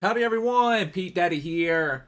Howdy everyone, Pete Daddy here.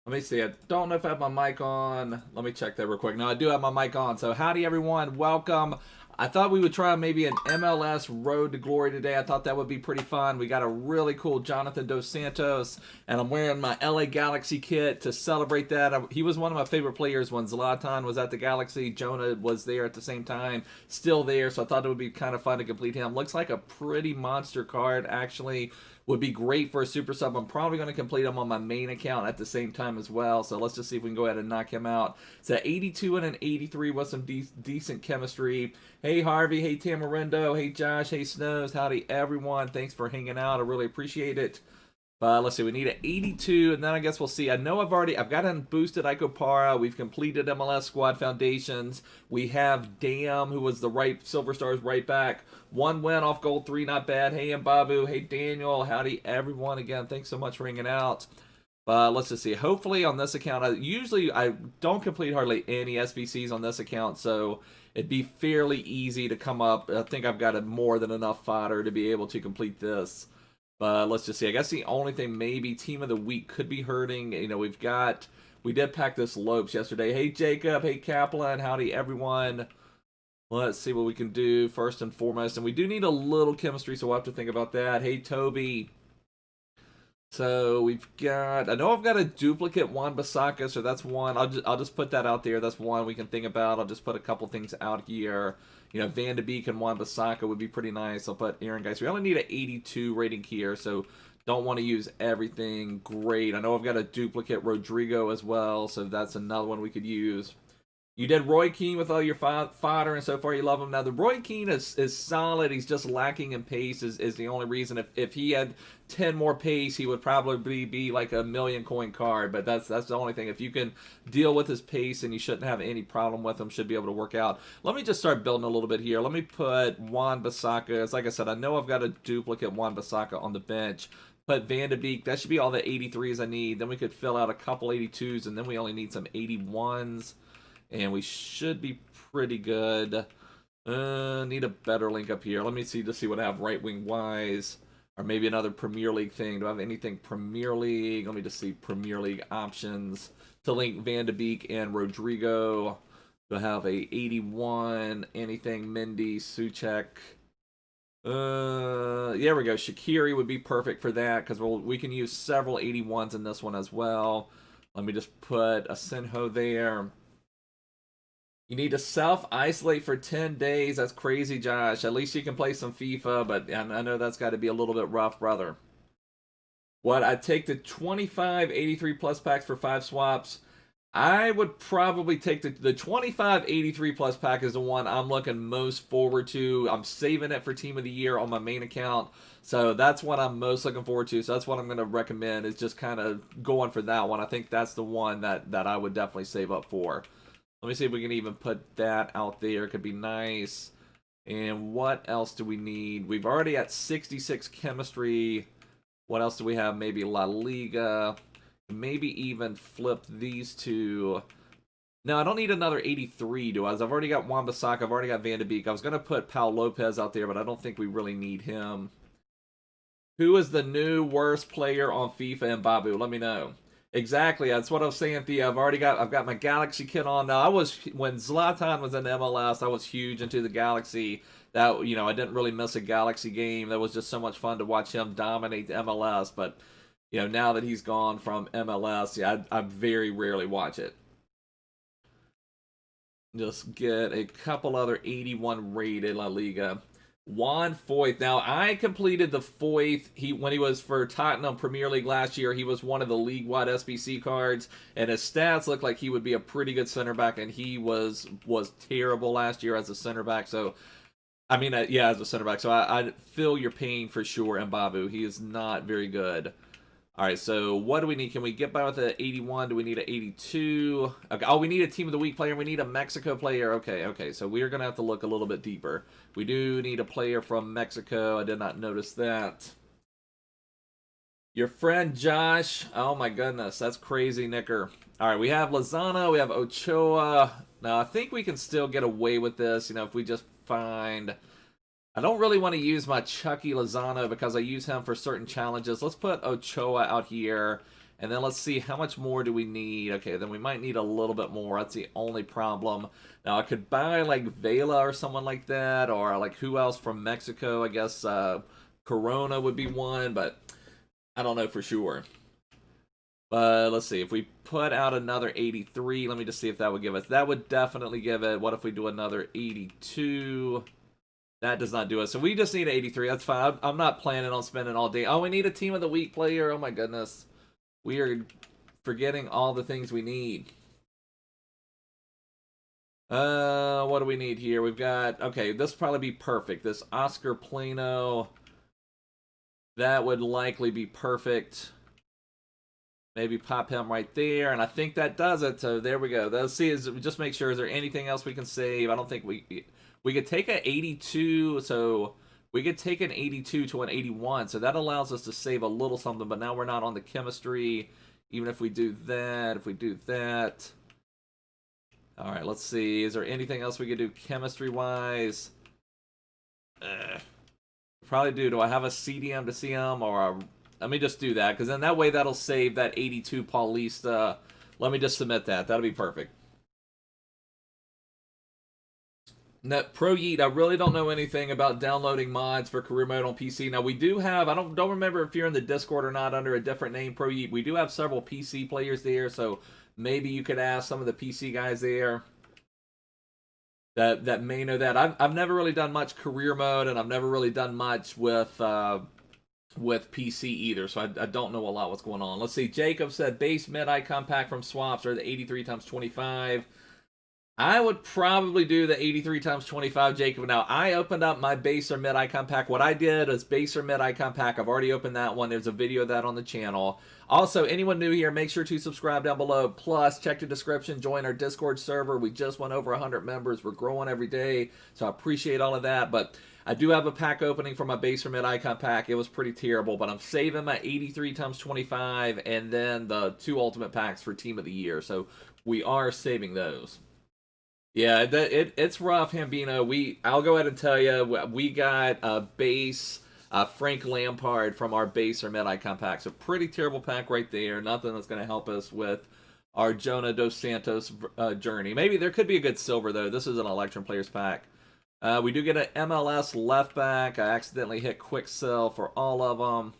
Let me see, I don't know if I have my mic on. Let me check that real quick. No, I do have my mic on. So howdy everyone, welcome. I thought we would try maybe an MLS Road to Glory today. I thought that would be pretty fun. We got a really cool Jonathan Dos Santos, and I'm wearing my LA Galaxy kit to celebrate that. He was one of my favorite players when Zlatan was at the Galaxy. Jonah was there at the same time, still there, so I thought it would be kind of fun to complete him. Looks like a pretty monster card, actually. Would be great for a super sub. I'm probably going to complete him on my main account at the same time as well. So let's just see if we can go ahead and knock him out. It's an 82 and an 83 with some decent chemistry. Hey Harvey, hey Tamarindo, hey Josh, hey Snows, howdy everyone. Thanks for hanging out. I really appreciate it. Let's see, we need an 82, and then I guess we'll see. I know I've got him boosted Icopara. We've completed MLS Squad Foundations. We have Dam, who was the Silver Stars right back. One win off gold 3, not bad. Hey Mbabu, hey Daniel, howdy everyone again. Thanks so much for hanging out. Let's just see. Hopefully on this account, I don't complete hardly any SBCs on this account, so it'd be fairly easy to come up. I think I've got more than enough fodder to be able to complete this. Let's just see. I guess the only thing maybe Team of the Week could be hurting. You know, we did pack this Lopes yesterday. Hey Jacob, hey Kaplan, howdy everyone. Let's see what we can do first and foremost. And we do need a little chemistry, so we'll have to think about that. Hey Toby. So we've got, I know I've got a duplicate Wan-Bissaka, so that's one. I'll just put that out there. That's one we can think about. I'll just put a couple things out here. You know, Van de Beek and Wan-Bissaka would be pretty nice. I'll put Aaron guys. We only need an 82 rating here, so don't want to use everything. Great. I know I've got a duplicate Rodrigo as well, so that's another one we could use. You did Roy Keane with all your fodder, and so far you love him. Now, the Roy Keane is solid. He's just lacking in pace is the only reason. If he had 10 more pace, he would probably be like a million coin card, but that's the only thing. If you can deal with his pace, and you shouldn't have any problem with him, should be able to work out. Let me just start building a little bit here. Let me put Wan-Bissaka. As like I said, I know I've got a duplicate Wan-Bissaka on the bench. Put Van de Beek. That should be all the 83s I need. Then we could fill out a couple 82s, and then we only need some 81s. And we should be pretty good. Need a better link up here. Let me see what I have right wing wise. Or maybe another Premier League thing. Do I have anything Premier League? Let me just see Premier League options to link Van de Beek and Rodrigo. Do I have a 81? Anything Mendy, Suchek? Yeah, we go. Shaqiri would be perfect for that because we can use several 81s in this one as well. Let me just put a Senho there. You need to self-isolate for 10 days. That's crazy, Josh. At least you can play some FIFA, but I know that's got to be a little bit rough, brother. What, I'd take the 25 83 plus packs for 5 swaps. I would probably take the 25 83 plus pack is the one I'm looking most forward to. I'm saving it for Team of the Year on my main account. So that's what I'm most looking forward to. So that's what I'm going to recommend is just kind of going for that one. I think that's the one that I would definitely save up for. Let me see if we can even put that out there. It could be nice. And what else do we need? We've already got 66 chemistry. What else do we have? Maybe La Liga. Maybe even flip these two. No, I don't need another 83, do I? I've already got Wan-Bissaka. I've already got Van de Beek. I was going to put Pau Lopez out there, but I don't think we really need him. Who is the new worst player on FIFA? Mbappe? Let me know. Exactly, that's what I was saying, Thea. I've got my Galaxy kit on now. When Zlatan was in MLS, I was huge into the Galaxy. That, you know, I didn't really miss a Galaxy game. That was just so much fun to watch him dominate the MLS. But, you know, now that he's gone from MLS, yeah, I very rarely watch it. Just get a couple other 81 rated La Liga. Juan Foyth. Now, I completed the Foyth. When he was for Tottenham Premier League last year, he was one of the league-wide SBC cards, and his stats look like he would be a pretty good center back, and he was terrible last year as a center back. So, I mean, yeah, as a center back. So I feel your pain for sure, Mbabu. He is not very good. All right, so what do we need? Can we get by with an 81? Do we need an 82? Okay. Oh, we need a Team of the Week player. We need a Mexico player. Okay, so we're going to have to look a little bit deeper. We do need a player from Mexico. I did not notice that. Your friend Josh. Oh, my goodness. That's crazy, Nicker. All right, we have Lozano. We have Ochoa. Now, I think we can still get away with this, you know, if we just find I don't really want to use my Chucky Lozano because I use him for certain challenges. Let's put Ochoa out here. And then let's see, how much more do we need? Okay, then we might need a little bit more. That's the only problem. Now, I could buy, like, Vela or someone like that. Or, like, who else from Mexico? I guess Corona would be one, but I don't know for sure. But let's see. If we put out another 83, let me just see if that would give us. That would definitely give it. What if we do another 82? That does not do it. So we just need an 83. That's fine. I'm not planning on spending all day. Oh, we need a Team of the Week player. Oh, my goodness. We are forgetting all the things we need. What do we need here? We've got, okay, this will probably be perfect. This Oscar Plano, that would likely be perfect. Maybe pop him right there, and I think that does it. So there we go. Let's see, just make sure, is there anything else we can save? I don't think we could take an 82, so we could take an 82 to an 81, so that allows us to save a little something, but now we're not on the chemistry, even if we do that, All right, let's see. Is there anything else we could do chemistry-wise? Probably do. Do I have a CDM to CM, or let me just do that, because then that way that'll save that 82 Paulista. Let me just submit that. That'll be perfect. No, Pro Yeet, I really don't know anything about downloading mods for career mode on PC. Now, we do have, I don't remember if you're in the Discord or not under a different name, Pro Yeet. We do have several PC players there, so maybe you could ask some of the PC guys there that may know that. I've never really done much career mode, and I've never really done much with PC either, so I don't know a lot what's going on. Let's see, Jacob said base mid icon pack from swaps or the 83 times 25. I would probably do the 83 times 25, Jacob. Now, I opened up my base or mid icon pack. What I did is base or mid icon pack. I've already opened that one. There's a video of that on the channel. Also, anyone new here, make sure to subscribe down below. Plus, check the description. Join our Discord server. We just went over 100 members. We're growing every day, so I appreciate all of that. But I do have a pack opening for my base or mid icon pack. It was pretty terrible, but I'm saving my 83 times 25 and then the 2 ultimate packs for Team of the Year. So we are saving those. Yeah, it's rough, Hambino. I'll go ahead and tell you, we got a base Frank Lampard from our base or mid icon pack. So pretty terrible pack right there. Nothing that's going to help us with our Jonah dos Santos journey. Maybe there could be a good silver, though. This is an Electrum Players pack. We do get an MLS left back. I accidentally hit quick sell for all of them.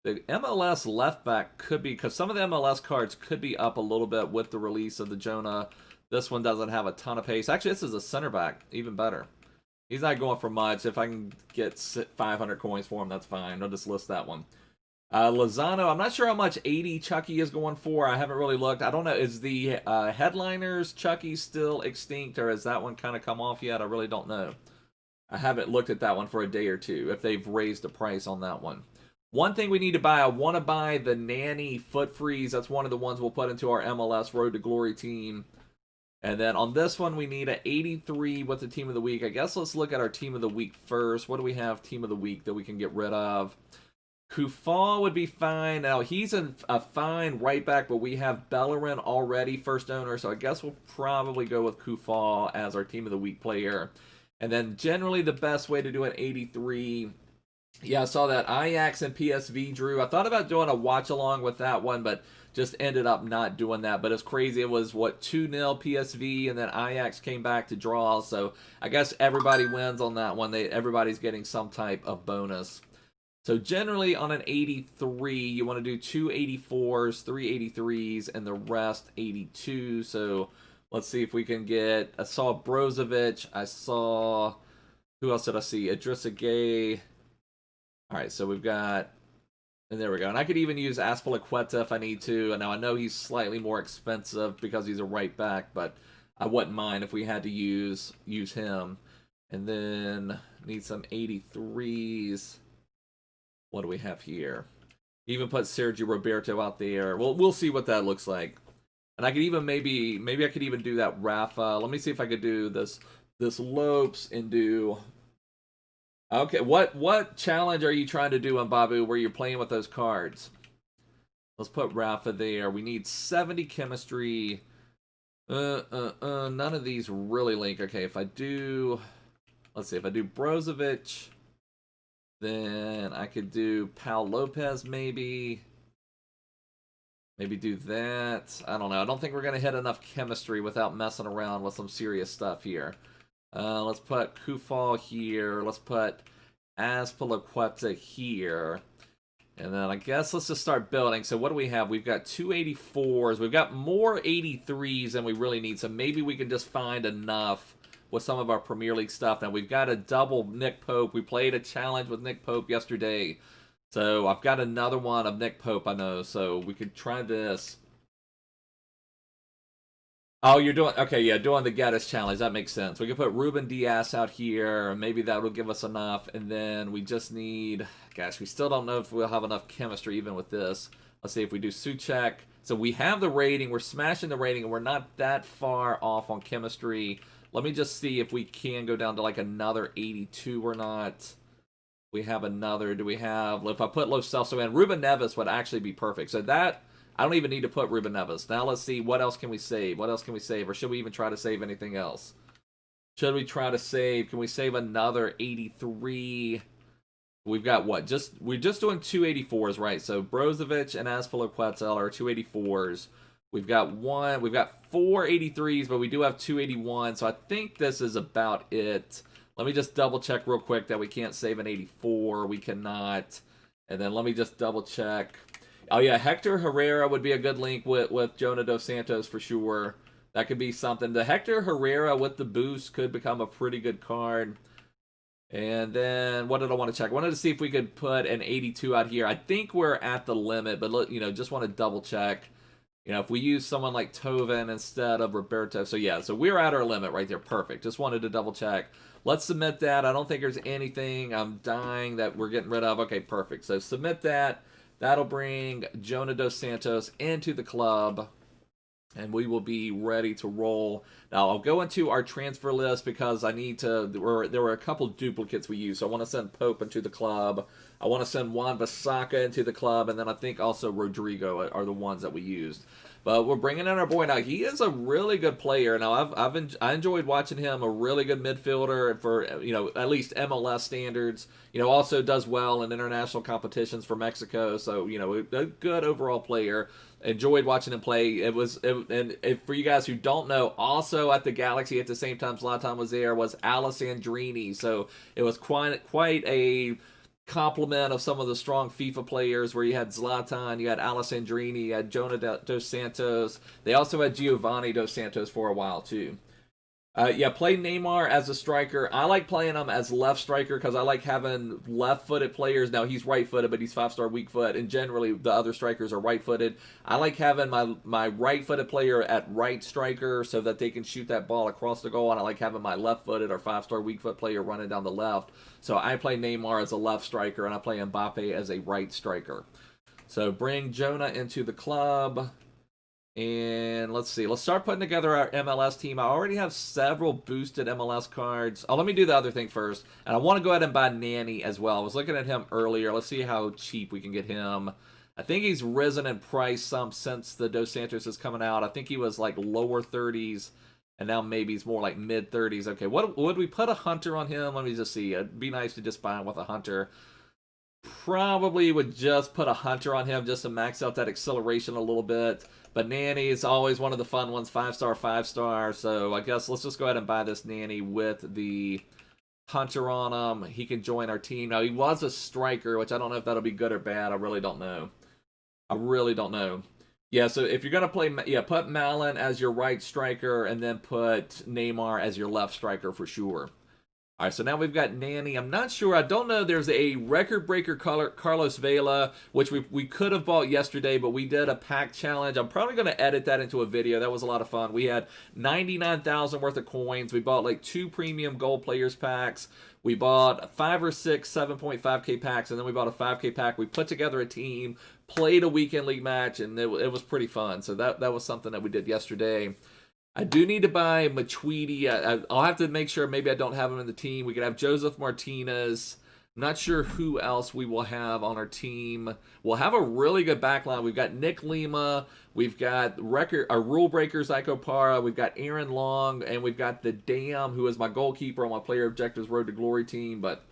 The MLS left back could be, because some of the MLS cards could be up a little bit with the release of the Jonah. This one doesn't have a ton of pace. Actually, this is a center back. Even better. He's not going for much. If I can get 500 coins for him, that's fine. I'll just list that one. Lozano, I'm not sure how much 80 Chucky is going for. I haven't really looked. I don't know. Is the Headliners Chucky still extinct, or has that one kind of come off yet? I really don't know. I haven't looked at that one for a day or two, if they've raised the price on that one. One thing we need to buy, I want to buy the Nanny Foot Freeze. That's one of the ones we'll put into our MLS Road to Glory team. And then on this one, we need an 83 with the Team of the Week. I guess let's look at our Team of the Week first. What do we have Team of the Week that we can get rid of? Kufal would be fine. Now, he's a fine right back, but we have Bellerin already, first owner. So I guess we'll probably go with Kufal as our Team of the Week player. And then generally the best way to do an 83... Yeah, I saw that Ajax and PSV drew. I thought about doing a watch along with that one, but just ended up not doing that. But it's crazy. It was, what, 2-0 PSV, and then Ajax came back to draw. So I guess everybody wins on that one. Everybody's getting some type of bonus. So generally on an 83, you want to do 2 84s, 3 83s, and the rest 82. So let's see if we can get... I saw Brozovic. I saw... Who else did I see? Idrissa Gueye. All right, so we've got, and there we go. And I could even use Azpilicueta if I need to. And now I know he's slightly more expensive because he's a right back, but I wouldn't mind if we had to use him. And then need some 83s. What do we have here? Even put Sergio Roberto out there. Well, we'll see what that looks like. And I could even maybe I could even do that Raphael. Let me see if I could do this Lopes and do... Okay, what challenge are you trying to do, Mbappe, where you're playing with those cards? Let's put Rafa there. We need 70 chemistry. None of these really link. Okay, if I do... let's see, if I do Brozovic, then I could do Pau Lopez maybe. Maybe do that. I don't know. I don't think we're going to hit enough chemistry without messing around with some serious stuff here. Let's put Kufal here. Let's put Azpilicueta here. And then I guess let's just start building. So what do we have? We've got 284s. We've got more 83s than we really need. So maybe we can just find enough with some of our Premier League stuff. Now we've got a double Nick Pope. We played a challenge with Nick Pope yesterday. So I've got another one of Nick Pope, I know. So we could try this. Oh, you're doing... Okay, yeah, doing the Gaddis challenge. That makes sense. We can put Ruben Diaz out here. Maybe that will give us enough. And then we just need... Gosh, we still don't know if we'll have enough chemistry even with this. Let's see if we do Suchek. So we have the rating. We're smashing the rating, and we're not that far off on chemistry. Let me just see if we can go down to like another 82 or not. We have another. Do we have... If I put Lo Celso in, Ruben Neves would actually be perfect. So that... I don't even need to put Ruben Neves. Now let's see, what else can we save? What else can we save? Or should we even try to save anything else? Should we try to save? Can we save another 83? We've got what? We're just doing 284s, right? So Brozovic and Azpilicueta are 284s. We've got 4 83s, but we do have 281. So I think this is about it. Let me just double check real quick that we can't save an 84. We cannot. And then let me just double check. Oh yeah, Hector Herrera would be a good link with Jonah Dos Santos for sure. That could be something. The Hector Herrera with the boost could become a pretty good card. And then, what did I want to check? I wanted to see if we could put an 82 out here. I think we're at the limit, but look, just want to double check. If we use someone like Toven instead of Roberto. So yeah, so we're at our limit right there. Perfect. Just wanted to double check. Let's submit that. I don't think there's anything I'm dying that we're getting rid of. Okay, perfect. So submit that. That'll bring Jonah Dos Santos into the club, and we will be ready to roll. Now, I'll go into our transfer list because I need to... There were a couple duplicates we used, so I want to send Pope into the club. I want to send Wan-Bissaka into the club, and then I think also Rodrigo are the ones that we used. But we're bringing in our boy now. He is a really good player. Now, I enjoyed watching him. A really good midfielder for, at least MLS standards. Also does well in international competitions for Mexico. So, a good overall player. Enjoyed watching him play. And for you guys who don't know, also at the Galaxy at the same time Zlatan was there was Alessandrini. So it was quite a complement of some of the strong FIFA players where you had Zlatan, you had Alessandrini, you had Jonah Dos Santos. They also had Giovanni Dos Santos for a while too. Yeah, play Neymar as a striker. I like playing him as left striker because I like having left-footed players. Now, he's right-footed, but he's 5-star weak foot, and generally the other strikers are right-footed. I like having my right-footed player at right striker so that they can shoot that ball across the goal, and I like having my left-footed or 5-star weak foot player running down the left. So I play Neymar as a left striker, and I play Mbappe as a right striker. So bring Jonah into the club. And let's see. Let's start putting together our MLS team. I already have several boosted MLS cards. Oh, let me do the other thing first. And I want to go ahead and buy Nanny as well. I was looking at him earlier. Let's see how cheap we can get him. I think he's risen in price some since the Dos Santos is coming out. I think he was like lower 30s. And now maybe he's more like mid 30s. Okay, what would we put a Hunter on him? Let me just see. It'd be nice to just buy him with a Hunter. Probably would just put a Hunter on him just to max out that acceleration a little bit. But Nanny is always one of the fun ones, 5-star, 5-star. So I guess let's just go ahead and buy this Nanny with the Hunter on him. He can join our team. Now, he was a striker, which I don't know if that'll be good or bad. I really don't know. Yeah, so if you're going to play, put Malin as your right striker and then put Neymar as your left striker for sure. All right, so now we've got Nanny. I'm not sure. I don't know. There's a record breaker Carlos Vela, which we could have bought yesterday, but we did a pack challenge. I'm probably going to edit that into a video. That was a lot of fun. We had 99,000 worth of coins. We bought like 2 premium gold players packs. We bought 5 or 6 7.5K packs, and then we bought a 5K pack. We put together a team, played a weekend league match, and it was pretty fun. So that was something that we did yesterday. I do need to buy Matuidi. I'll have to make sure maybe I don't have him in the team. We could have Joseph Martinez. Not sure who else we will have on our team. We'll have a really good backline. We've got Nick Lima. We've got our rule breakers, Iko Para. We've got Aaron Long. And we've got the Dam, who is my goalkeeper on my Player Objectives Road to Glory team. But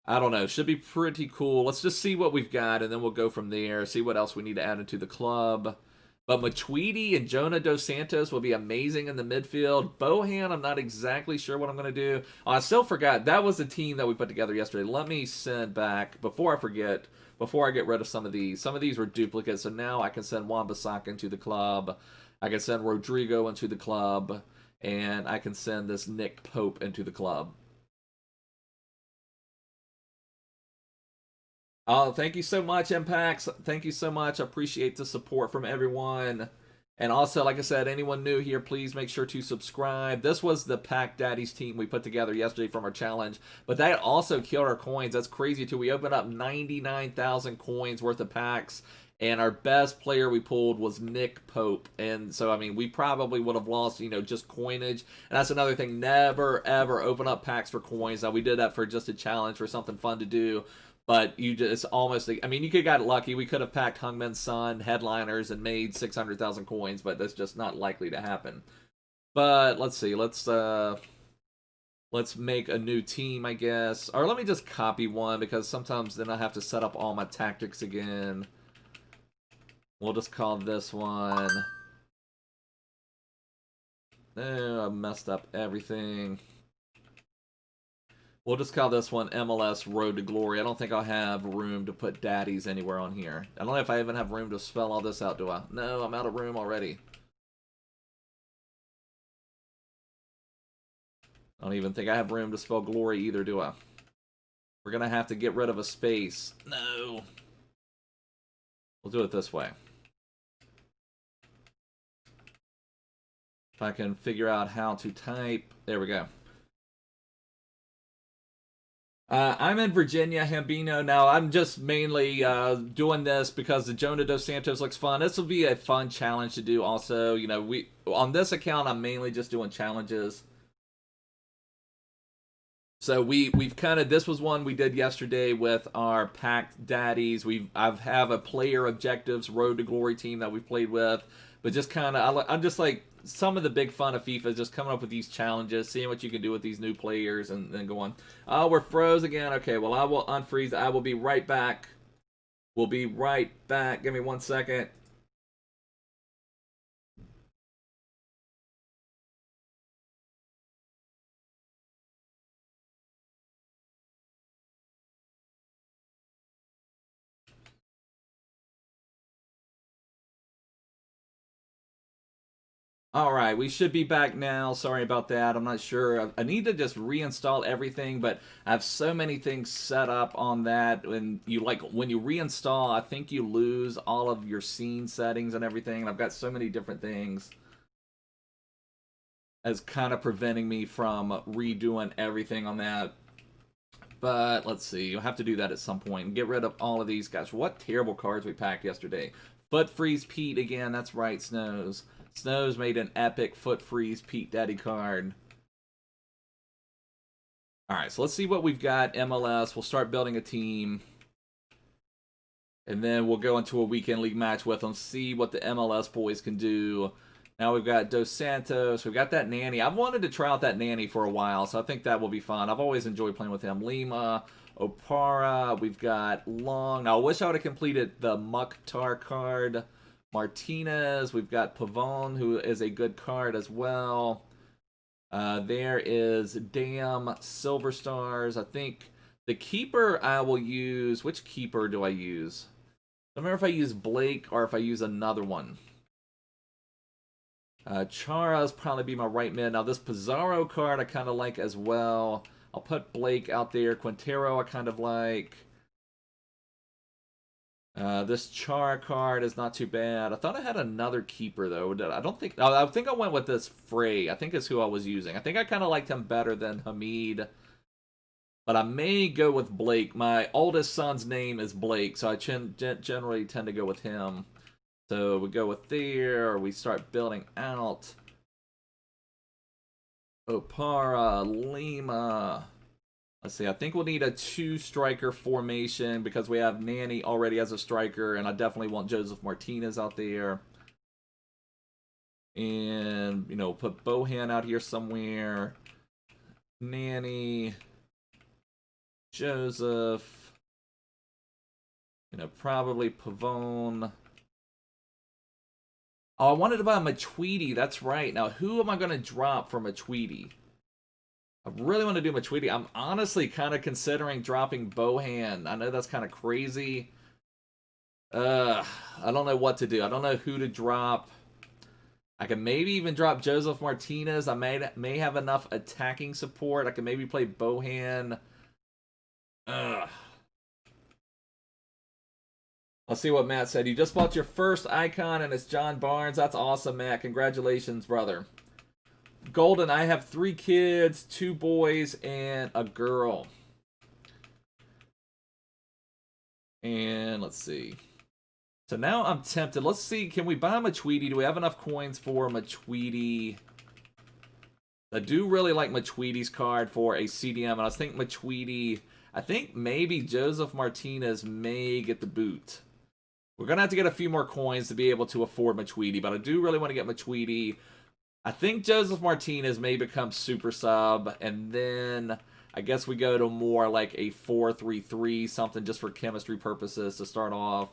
I don't know. Should be pretty cool. Let's just see what we've got, and then we'll go from there. See what else we need to add into the club. But Matuidi and Jonah Dos Santos will be amazing in the midfield. Bohan, I'm not exactly sure what I'm going to do. Oh, I still forgot. That was the team that we put together yesterday. Let me send back, before I forget, before I get rid of some of these. Some of these were duplicates, so now I can send Wan-Bissaka into the club. I can send Rodrigo into the club. And I can send this Nick Pope into the club. Oh, thank you so much, Impacts. Thank you so much. I appreciate the support from everyone. And also, like I said, anyone new here, please make sure to subscribe. This was the Pack Daddies team we put together yesterday from our challenge. But that also killed our coins. That's crazy, too. We opened up 99,000 coins worth of packs. And our best player we pulled was Nick Pope. And so, I mean, we probably would have lost, you know, just coinage. And that's another thing. Never, ever open up packs for coins. Now, we did that for just a challenge, for something fun to do. But you just almost, I mean, you could have got lucky. We could have packed Heung Min Son, headliners, and made 600,000 coins, but that's just not likely to happen. But let's see. Let's make a new team, I guess. Or let me just copy one, because sometimes then I have to set up all my tactics again. We'll just call this one. Oh, I messed up everything. We'll just call this one MLS Road to Glory. I don't think I'll have room to put daddies anywhere on here. I don't know if I even have room to spell all this out, do I? No, I'm out of room already. I don't even think I have room to spell glory either, do I? We're going to have to get rid of a space. No. We'll do it this way. If I can figure out how to type. There we go. I'm in Virginia, Hambino. Now, I'm just mainly doing this because the Jonah Dos Santos looks fun. This will be a fun challenge to do also. You know, on this account, I'm mainly just doing challenges. So we've kind of, this was one we did yesterday with our Packed Daddies. I've have a player objectives Road to Glory team that we played with, but just kind of, I'm just like, some of the big fun of FIFA is just coming up with these challenges, seeing what you can do with these new players, and then go on. Oh, we're froze again. Okay, well, I will unfreeze. I will be right back. We'll be right back. Give me 1 second. Alright, we should be back now. Sorry about that. I'm not sure. I need to just reinstall everything, but I have so many things set up on that. When you reinstall, I think you lose all of your scene settings and everything. And I've got so many different things as kind of preventing me from redoing everything on that. But let's see. You'll have to do that at some point and get rid of all of these guys. What terrible cards we packed yesterday. Foot Freeze Pete again. That's right, Snows. Snows made an epic Foot Freeze Pete Daddy card. Alright, so let's see what we've got. MLS. We'll start building a team. And then we'll go into a weekend league match with them. See what the MLS boys can do. Now we've got Dos Santos. We've got that Nanny. I've wanted to try out that Nanny for a while, so I think that will be fun. I've always enjoyed playing with him. Lima, Opara. We've got Long. Now, I wish I would have completed the Mukhtar card. Martinez, we've got Pavone, who is a good card as well. There is Dam, Silver Stars. I think the keeper I will use. Which keeper do I use? I don't remember if I use Blake or if I use another one. Chara's probably be my right mid. Now, this Pizarro card I kind of like as well. I'll put Blake out there. Quintero I kind of like. This Char card is not too bad. I thought I had another keeper, though. I don't think... I think I went with this Frey. I think is who I was using. I think I kind of liked him better than Hamid. But I may go with Blake. My oldest son's name is Blake, so I generally tend to go with him. So we go with there, or we start building out. Opara, Lima. Let's see, I think we'll need a 2-striker formation because we have Nani already as a striker, and I definitely want Joseph Martinez out there. And, you know, put Bohan out here somewhere. Nani. Joseph. You know, probably Pavone. Oh, I wanted to buy Matuidi. That's right. Now, who am I going to drop for Matuidi? I really want to do Matuidi. I'm honestly kind of considering dropping Bohan. I know that's kind of crazy. I don't know what to do. I don't know who to drop. I can maybe even drop Joseph Martinez. I may have enough attacking support. I can maybe play Bohan. Let's see what Matt said. You just bought your first icon, and it's John Barnes. That's awesome, Matt. Congratulations, brother. Golden, I have 3 kids, 2 boys, and a girl. And let's see. So now I'm tempted. Let's see, can we buy Matuidi? Do we have enough coins for Matuidi? I do really like Matuidi's card for a CDM, and I think Matuidi, I think maybe Joseph Martinez may get the boot. We're going to have to get a few more coins to be able to afford Matuidi, but I do really want to get Matuidi. I think Joseph Martinez may become super sub, and then I guess we go to more like a 4-3-3, something just for chemistry purposes to start off.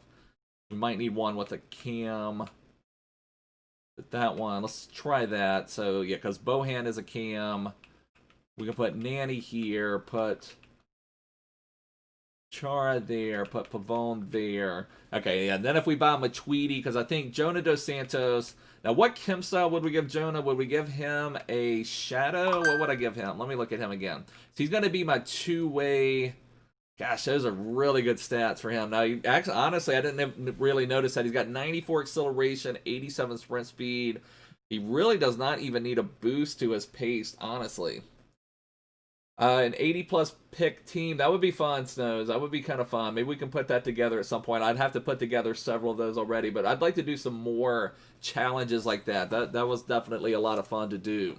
We might need one with a cam. But that one, let's try that. So, yeah, because Bohan is a cam. We can put Nani here, put Chara there, put Pavone there. Okay, yeah, and then if we buy Matuidi, because I think Jonah Dos Santos. Now, what chem style would we give Jonah? Would we give him a shadow? What would I give him? Let me look at him again. So he's going to be my 2-way. Gosh, those are really good stats for him. Now, actually, honestly, I didn't really notice that. He's got 94 acceleration, 87 sprint speed. He really does not even need a boost to his pace, honestly. An 80-plus pick team. That would be fun, Snows. That would be kind of fun. Maybe we can put that together at some point. I'd have to put together several of those already, but I'd like to do some more challenges like that. That was definitely a lot of fun to do.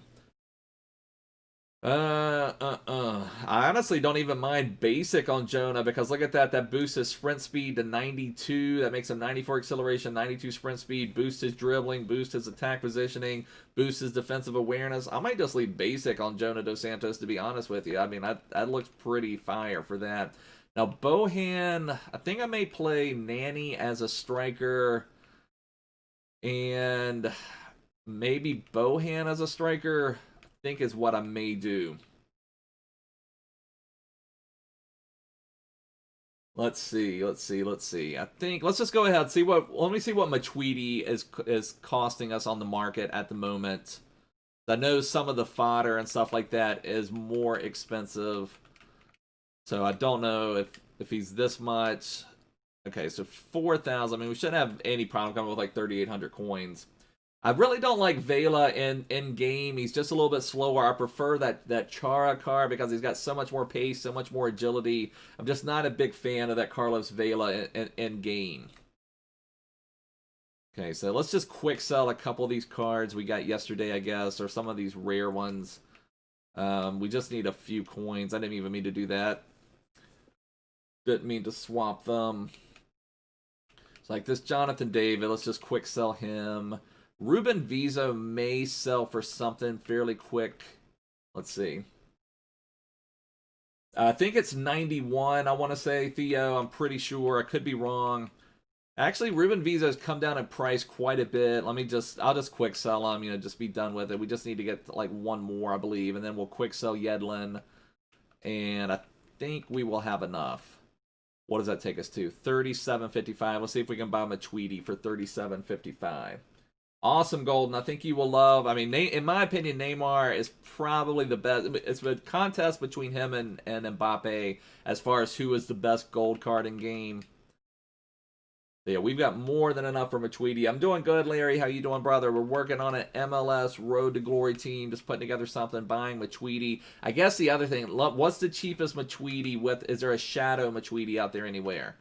I honestly don't even mind basic on Jonah because look at that. That boosts his sprint speed to 92. That makes him 94 acceleration, 92 sprint speed, boosts his dribbling, boosts his attack positioning, boosts his defensive awareness. I might just leave basic on Jonah Dos Santos, to be honest with you. I mean, that looks pretty fire for that. Now, Bohan, I think I may play Nani as a striker and maybe Bohan as a striker. Think is what I may do. Let's see. I think let's just go ahead and see let me see what Matuidi is costing us on the market at the moment. I know some of the fodder and stuff like that is more expensive. So I don't know if he's this much. Okay, so 4,000. I mean, we shouldn't have any problem coming with like 3,800 coins. I really don't like Vela in game. He's just a little bit slower. I prefer that Chara card because he's got so much more pace, so much more agility. I'm just not a big fan of that Carlos Vela in game. Okay, so let's just quick sell a couple of these cards we got yesterday, I guess, or some of these rare ones. We just need a few coins. I didn't even mean to do that. Didn't mean to swap them. It's like this Jonathan David. Let's just quick sell him. Ruben Vizo may sell for something fairly quick. Let's see. I think it's 91, I want to say, Theo. I'm pretty sure. I could be wrong. Actually, Ruben Vizo's come down in price quite a bit. I'll just quick sell him, just be done with it. We just need to get like one more, I believe, and then we'll quick sell Yedlin. And I think we will have enough. What does that take us to? 37.55. Let's see if we can buy Matuidi for 37.55. Awesome, Golden. I think you will love. I mean, in my opinion, Neymar is probably the best. It's a contest between him and Mbappe as far as who is the best gold card in game. So yeah, we've got more than enough for Matuidi. I'm doing good, Larry. How you doing, brother? We're working on an MLS Road to Glory team, just putting together something, buying Matuidi. I guess the other thing, what's the cheapest Matuidi with? Is there a shadow Matuidi out there anywhere?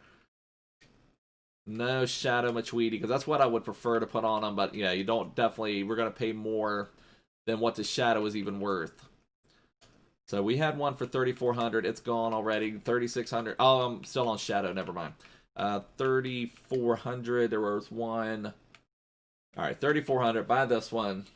No shadow Matuidi, because that's what I would prefer to put on him. But yeah, you don't definitely. We're gonna pay more than what the shadow is even worth. So we had one for 3,400. It's gone already. 3,600. Oh, I'm still on Shadow. Never mind. 3,400. There was one. All right, 3,400. Buy this one.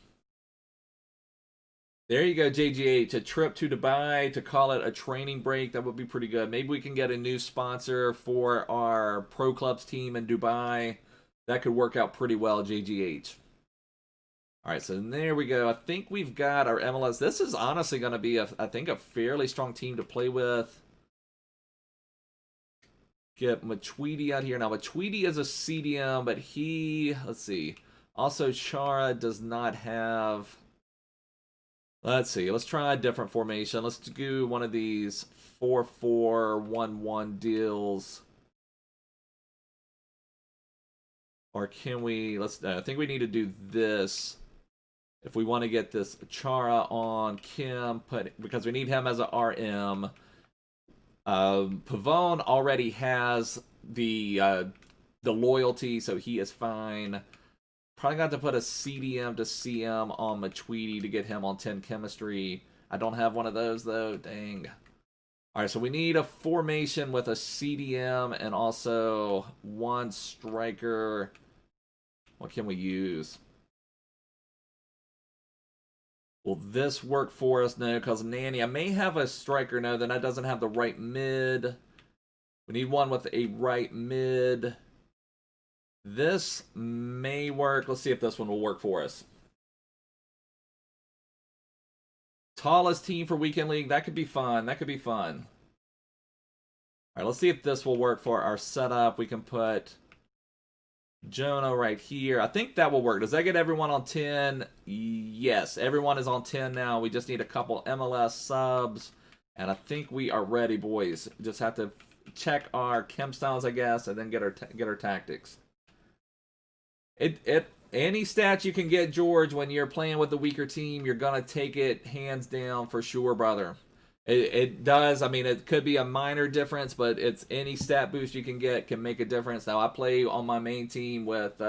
There you go, JGH. A trip to Dubai to call it a training break. That would be pretty good. Maybe we can get a new sponsor for our Pro Clubs team in Dubai. That could work out pretty well, JGH. All right, so there we go. I think we've got our MLS. This is honestly going to be, I think, a fairly strong team to play with. Get Matuidi out here. Now, Matuidi is a CDM, but he, let's see. Also, Chara does not have... Let's see. Let's try a different formation. Let's do one of these 4-4-1-1 deals. Or can we... I think we need to do this. If we want to get this Chara on Kim, because we need him as a RM. Pavone already has the loyalty, so he is fine. Probably got to put a CDM to CM on Matuidi to get him on 10 chemistry. I don't have one of those, though. Dang. All right, so we need a formation with a CDM and also one striker. What can we use? Will this work for us? No, because Nanny, I may have a striker. No, then that doesn't have the right mid. We need one with a right mid. This may work. Let's see if this one will work for us. Tallest team for Weekend League. That could be fun. That could be fun. All right, let's see if this will work for our setup. We can put Jonah right here. I think that will work. Does that get everyone on 10? Yes, everyone is on 10 now. We just need a couple MLS subs. And I think we are ready, boys. Just have to check our chem styles, I guess, and then get our tactics. Any stat you can get, George, when you're playing with a weaker team, you're going to take it hands down for sure, brother. It does. I mean, it could be a minor difference, but it's any stat boost you can get can make a difference. Now, I play on my main team with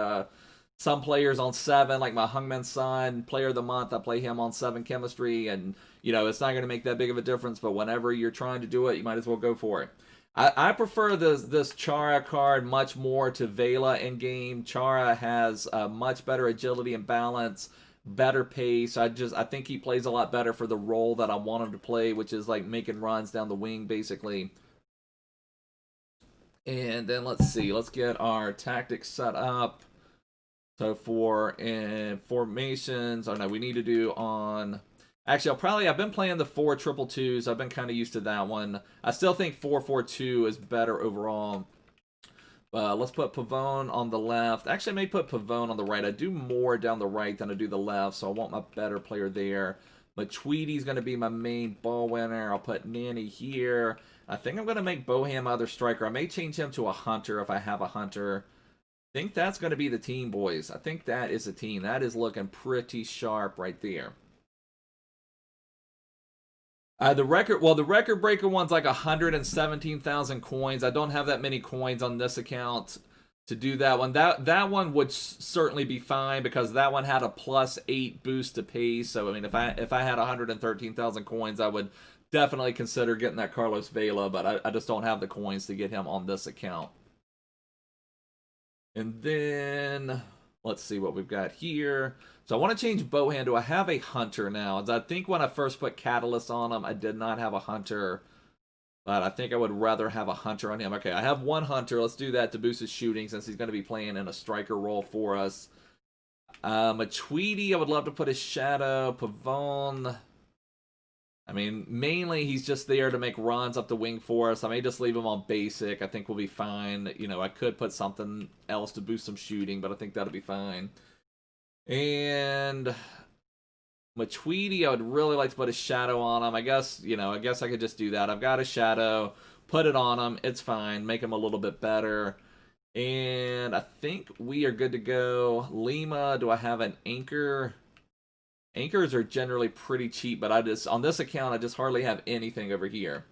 some players on 7, like my Heung Min Son, player of the month. I play him on 7 chemistry, and, you know, it's not going to make that big of a difference, but whenever you're trying to do it, you might as well go for it. I prefer this Chara card much more to Vela in game. Chara has much better agility and balance, better pace. I think he plays a lot better for the role that I want him to play, which is like making runs down the wing, basically. And then let's see. Let's get our tactics set up. So for formations, oh no, we need to do on... Actually, I've been playing the 4-2-2s. I've been kind of used to that one. I still think 4-4-2 is better overall. Let's put Pavone on the left. Actually, I may put Pavone on the right. I do more down the right than I do the left, so I want my better player there. Matuidi's going to be my main ball winner. I'll put Nanny here. I think I'm going to make Boham my other striker. I may change him to a hunter if I have a hunter. I think that's going to be the team, boys. I think that is the team. That is looking pretty sharp right there. The record breaker one's like 117,000 coins. I don't have that many coins on this account to do that one. That one would certainly be fine because that one had a +8 boost to pace. So I mean, if I had 113,000 coins, I would definitely consider getting that Carlos Vela, but I just don't have the coins to get him on this account. And then let's see what we've got here. So I want to change Bohan. Do I have a hunter now? I think when I first put Catalyst on him, I did not have a hunter. But I think I would rather have a hunter on him. Okay, I have one hunter. Let's do that to boost his shooting since he's going to be playing in a striker role for us. Matuidi, I would love to put his shadow. Pavone. I mean, mainly he's just there to make runs up the wing for us. I may just leave him on basic. I think we'll be fine. You know, I could put something else to boost some shooting, but I think that'll be fine. And Matuidi, I would really like to put a shadow on him. I guess I could just do that. I've got a shadow, put it on him. It's fine. Make him a little bit better. And I think we are good to go. Lima, do I have an anchor? Anchors are generally pretty cheap, but on this account, I just hardly have anything over here.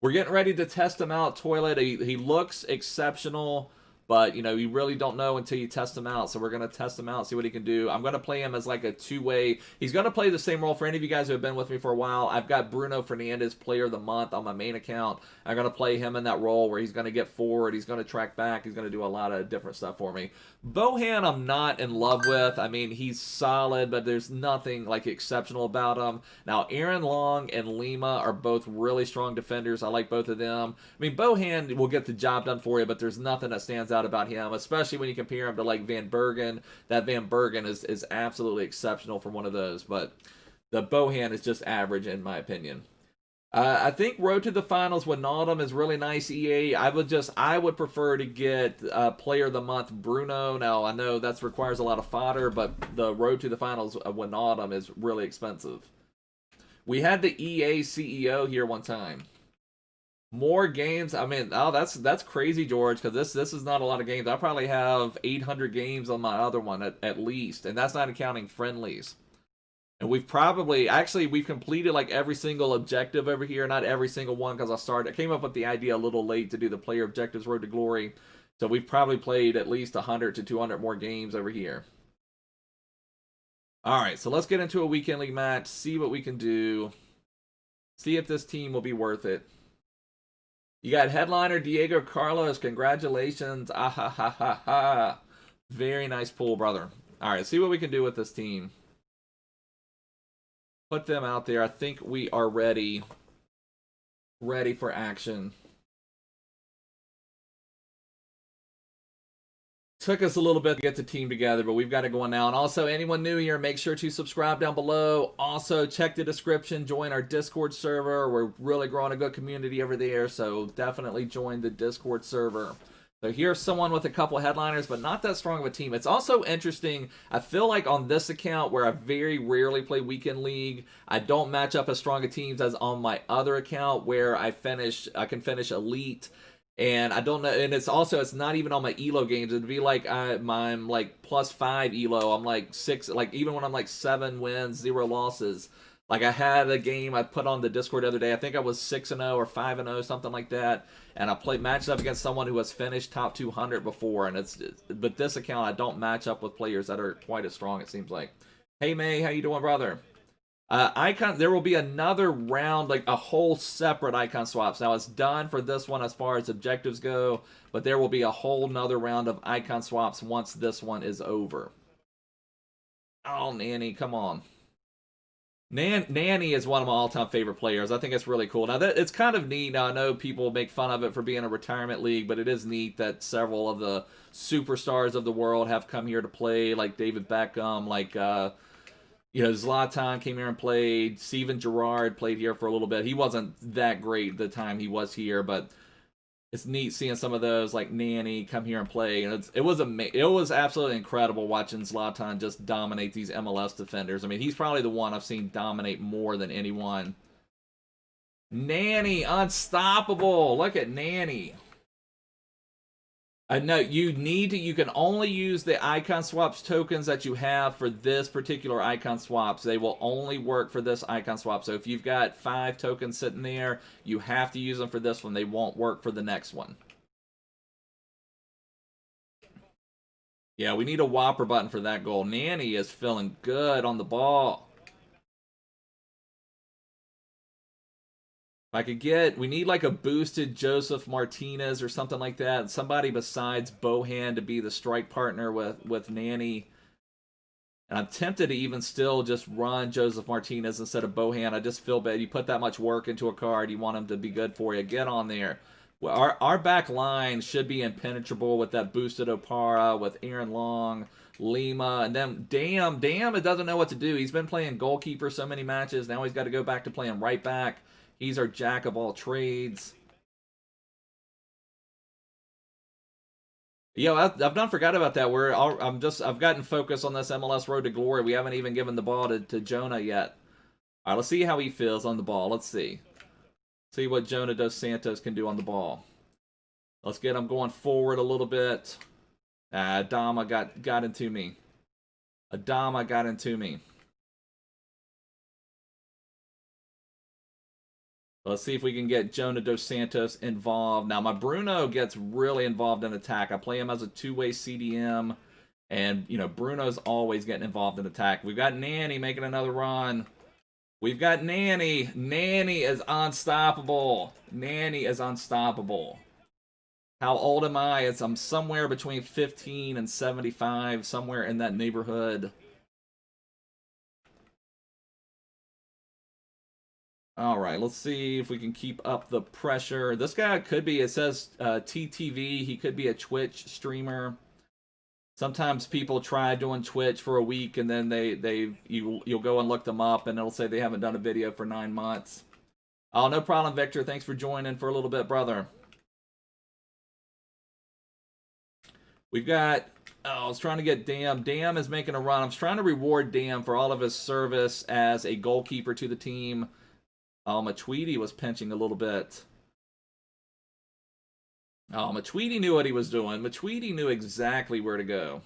We're getting ready to test him out. Toilet, he looks exceptional. But, you know, you really don't know until you test him out. So we're going to test him out, see what he can do. I'm going to play him as like a two-way. He's going to play the same role. For any of you guys who have been with me for a while, I've got Bruno Fernandes, Player of the Month, on my main account. I'm going to play him in that role where he's going to get forward. He's going to track back. He's going to do a lot of different stuff for me. Bohan, I'm not in love with. I mean, he's solid, but there's nothing like exceptional about him. Now, Aaron Long and Lima are both really strong defenders. I like both of them. I mean, Bohan will get the job done for you, but there's nothing that stands out about him, especially when you compare him to like Van Bergen. That Van Bergen is absolutely exceptional from one of those, but the Bohan is just average in my opinion. I think Road to the Finals Wijnaldum is really nice, EA. I would prefer to get Player of the Month Bruno. Now, I know that requires a lot of fodder, but the Road to the Finals Wijnaldum is really expensive. We had the EA CEO here one time. More games. I mean, oh, that's crazy, George, because this is not a lot of games. I probably have 800 games on my other one at least, and that's not counting friendlies. And we've completed like every single objective over here. Not every single one, because I came up with the idea a little late to do the player objectives Road to Glory. So we've probably played at least 100 to 200 more games over here. All right, so let's get into a weekend league match, see what we can do, see if this team will be worth it. You got headliner Diego Carlos. Congratulations. Ah ha ha ha ha. Very nice pull, brother. All right, see what we can do with this team. Put them out there. I think we are ready. Ready for action. Took us a little bit to get the team together, but we've got it going now. And also, anyone new here, make sure to subscribe down below. Also, check the description. Join our Discord server. We're really growing a good community over there, so definitely join the Discord server. So here's someone with a couple headliners, but not that strong of a team. It's also interesting. I feel like on this account, where I very rarely play Weekend League, I don't match up as strong of teams as on my other account, where I can finish elite. And I don't know, and it's not even on my ELO games. It'd be like I'm like +5 ELO. I'm like 6, like even when I'm like 7 wins, 0 losses. Like I had a game I put on the Discord the other day. I think I was 6-0 or 5-0, something like that. And I matched up against someone who has finished top 200 before. And but this account I don't match up with players that are quite as strong. It seems like. Hey May, how you doing, brother? Icon, there will be another round, like a whole separate icon swaps. Now, it's done for this one as far as objectives go, but there will be a whole nother round of icon swaps once this one is over. Oh, Nanny, come on. Nanny is one of my all-time favorite players. I think it's really cool. Now, it's kind of neat. Now, I know people make fun of it for being a retirement league, but it is neat that several of the superstars of the world have come here to play, like David Beckham, like... you know, Zlatan came here and played. Steven Gerrard played here for a little bit. He wasn't that great the time he was here, but it's neat seeing some of those like Nanny come here and play. And it was absolutely incredible watching Zlatan just dominate these MLS defenders. I mean, he's probably the one I've seen dominate more than anyone. Nanny, unstoppable. Look at Nanny. No, you can only use the icon swaps tokens that you have for this particular icon swaps. They will only work for this icon swap. So if you've got 5 tokens sitting there, you have to use them for this one. They won't work for the next one. Yeah, we need a whopper button for that goal. Nanny is feeling good on the ball. We need like a boosted Joseph Martinez or something like that. Somebody besides Bohan to be the strike partner with Nanny. And I'm tempted to even still just run Joseph Martinez instead of Bohan. I just feel bad. You put that much work into a card, you want him to be good for you. Get on there. Well, our back line should be impenetrable with that boosted Opara, with Aaron Long, Lima, and then Damn, it doesn't know what to do. He's been playing goalkeeper so many matches. Now he's got to go back to playing right back. He's our jack of all trades. Yo, I've not forgot about that. I've gotten focused on this MLS Road to Glory. We haven't even given the ball to Jonah yet. All right, let's see how he feels on the ball. Let's see. See what Jonah dos Santos can do on the ball. Let's get him going forward a little bit. Adama got into me. Adama got into me. Let's see if we can get Jonah Dos Santos involved. Now, my Bruno gets really involved in attack. I play him as a two-way CDM. And, you know, Bruno's always getting involved in attack. We've got Nanny making another run. We've got Nanny. Nanny is unstoppable. Nanny is unstoppable. How old am I? I'm somewhere between 15 and 75, somewhere in that neighborhood. All right, let's see if we can keep up the pressure. This guy could be, it says TTV, he could be a Twitch streamer. Sometimes people try doing Twitch for a week and then you'll go and look them up and it'll say they haven't done a video for 9 months. Oh, no problem, Victor. Thanks for joining for a little bit, brother. We've got, oh, I was trying to get Dam. Dam is making a run. I was trying to reward Dam for all of his service as a goalkeeper to the team. Matuidi was pinching a little bit. Oh, Matuidi knew what he was doing. Matuidi knew exactly where to go.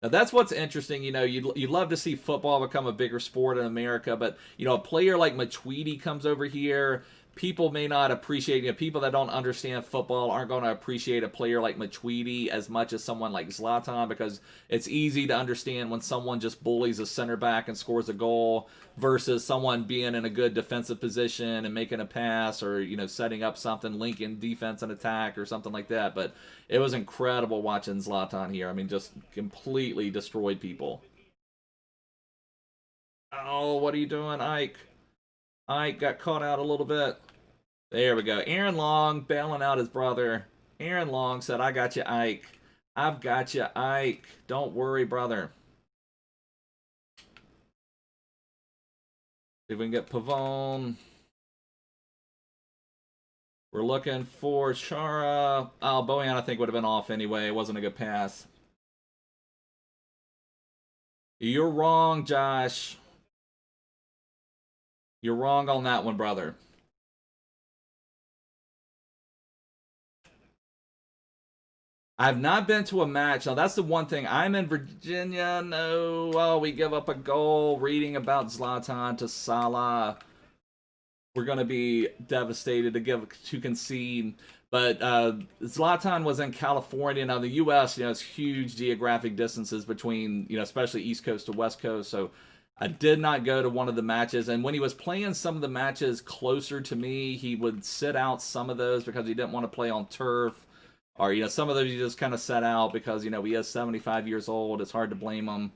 Now, that's what's interesting. You know, you'd love to see football become a bigger sport in America, but, you know, a player like Matuidi comes over here. People may not appreciate, you know, people that don't understand football aren't going to appreciate a player like Matuidi as much as someone like Zlatan, because it's easy to understand when someone just bullies a center back and scores a goal versus someone being in a good defensive position and making a pass or, you know, setting up something, linking defense and attack or something like that. But it was incredible watching Zlatan here. I mean, just completely destroyed people. Oh, what are you doing, Ike? Ike got caught out a little bit. There we go. Aaron Long bailing out his brother. Aaron Long said, I got you, Ike. I've got you, Ike. Don't worry, brother. See if we can get Pavone. We're looking for Chara. Oh, Bojan, I think, would have been off anyway. It wasn't a good pass. You're wrong, Josh. You're wrong on that one, brother. I've not been to a match. Now, that's the one thing. I'm in Virginia. No. Oh, we give up a goal. Reading about Zlatan to Salah. We're going to be devastated to concede. But Zlatan was in California. Now, the U.S., you know, it's huge geographic distances between, you know, especially East Coast to West Coast. So I did not go to one of the matches. And when he was playing some of the matches closer to me, he would sit out some of those because he didn't want to play on turf. Or, you know, some of those you just kind of set out because, you know, he is 75 years old. It's hard to blame him.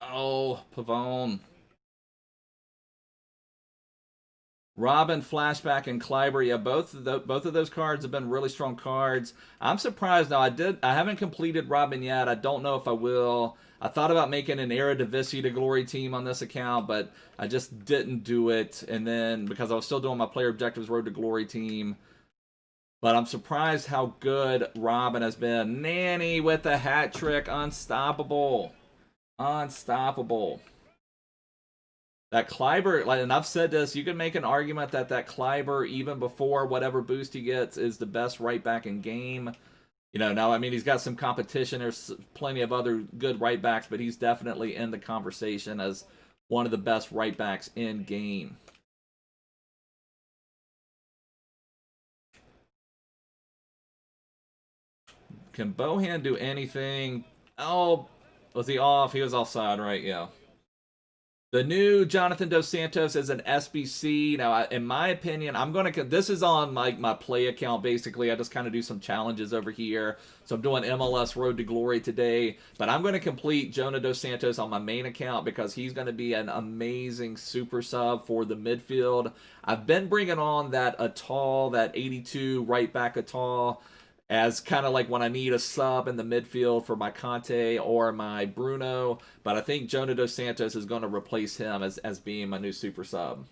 Oh, Pavone. Robin, Flashback, and Kleiber. Yeah, both of those cards have been really strong cards. I'm surprised now. I haven't completed Robin yet. I don't know if I will. I thought about making an Eredivisie to Glory team on this account, but I just didn't do it. And then because I was still doing my player objectives Road to Glory team. But I'm surprised how good Robin has been. Nanny with a hat trick. Unstoppable. Unstoppable. That Kleiber, and I've said this, you can make an argument that Kleiber, even before whatever boost he gets, is the best right back in game. You know, now, I mean, he's got some competition. There's plenty of other good right backs, but he's definitely in the conversation as one of the best right backs in game. Can Bohan do anything? Oh, was he off? He was offside, right? Yeah. The new Jonathan Dos Santos is an SBC. Now, in my opinion, I'm going to... This is on my play account, basically. I just kind of do some challenges over here. So I'm doing MLS Road to Glory today. But I'm going to complete Jonah Dos Santos on my main account because he's going to be an amazing super sub for the midfield. I've been bringing on that Atal, that 82 right back Atal, as kind of like when I need a sub in the midfield for my Kante or my Bruno. But I think Jonah Dos Santos is going to replace him as being my new super sub.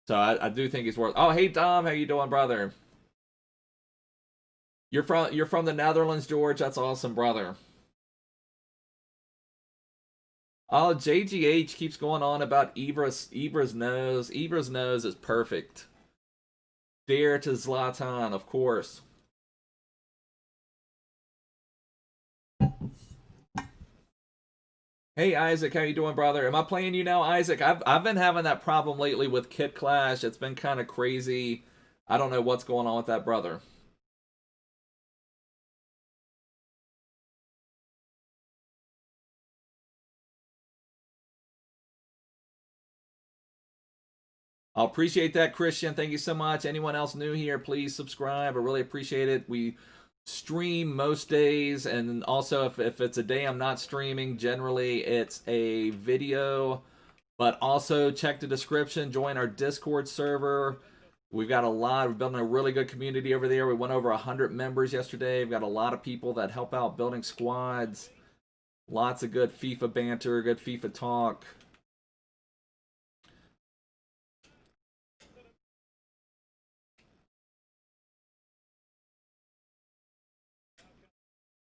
So I do think he's worth... Oh, hey, Dom. How you doing, brother? You're from the Netherlands, George? That's awesome, brother. Oh, JGH keeps going on about Ibra's nose. Ibra's nose is perfect. Dare to Zlatan, of course. Hey Isaac, how you doing, brother? Am I playing you now, Isaac? I've been having that problem lately with Kit Clash. It's been kind of crazy. I don't know what's going on with that, brother. I'll appreciate that, Christian. Thank you so much. Anyone else new here, please subscribe. I really appreciate it. We stream most days, and also if it's a day I'm not streaming, generally it's a video. But also check the description, join our Discord server. We've got a lot. We're building a really good community over there. We went over 100 members yesterday. We've got a lot of people that help out building squads. Lots of good FIFA banter, good FIFA talk.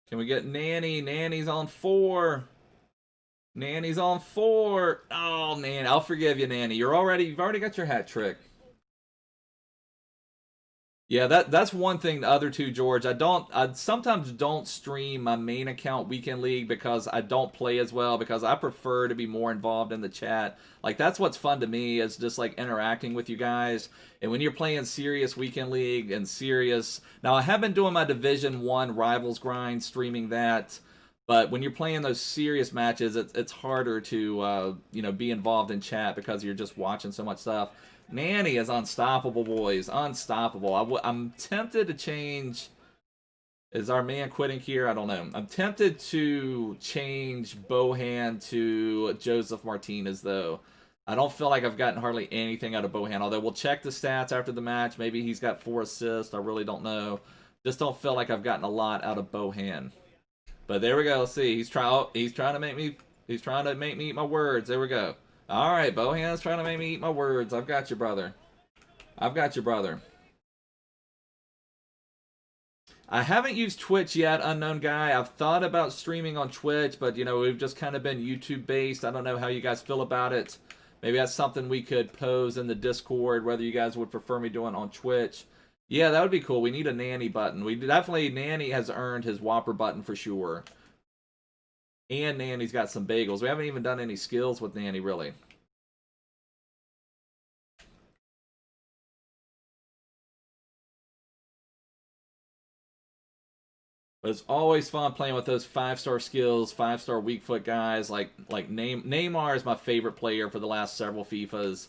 Can we get Nanny? Nanny's on 4. Nanny's on 4. Oh, man, I'll forgive you, Nanny. You've already got your hat trick. Yeah, that's one thing. The other two, George, I sometimes don't stream my main account Weekend League because I don't play as well, because I prefer to be more involved in the chat. Like, that's what's fun to me, is just like interacting with you guys. And when you're playing serious Weekend League and serious, now I have been doing my Division 1 Rivals grind, streaming that. But when you're playing those serious matches, it's harder to be involved in chat because you're just watching so much stuff. Nanny is unstoppable, boys. Unstoppable. I'm tempted to change. Is our man quitting here? I don't know. I'm tempted to change Bohan to Joseph Martinez, though. I don't feel like I've gotten hardly anything out of Bohan, although we'll check the stats after the match. Maybe he's got 4 assists. I really don't know. Just don't feel like I've gotten a lot out of Bohan. But there we go. Let's see. He's trying to make me eat my words. There we go. All right, Bohan's trying to make me eat my words. I've got you, brother. I've got you, brother. I haven't used Twitch yet, unknown guy. I've thought about streaming on Twitch, but, we've just kind of been YouTube-based. I don't know how you guys feel about it. Maybe that's something we could pose in the Discord, whether you guys would prefer me doing on Twitch. Yeah, that would be cool. We need a Nanny button. Nanny has earned his Whopper button for sure. And Nanny's got some bagels. We haven't even done any skills with Nanny, really. But it's always fun playing with those 5-star skills, 5-star weak foot guys. Like Neymar is my favorite player for the last several FIFAs.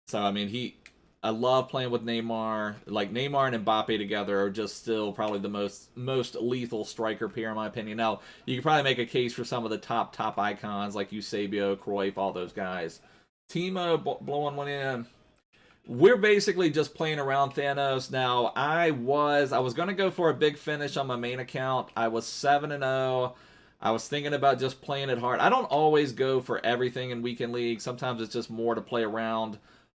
So, I mean, I love playing with Neymar. Like, Neymar and Mbappe together are just still probably the most lethal striker pair, in my opinion. Now, you could probably make a case for some of the top icons, like Eusebio, Cruyff, all those guys. Timo blowing one in. We're basically just playing around Thanos. Now, I was going to go for a big finish on my main account. I was 7-0. I was thinking about just playing it hard. I don't always go for everything in Weekend League. Sometimes it's just more to play around.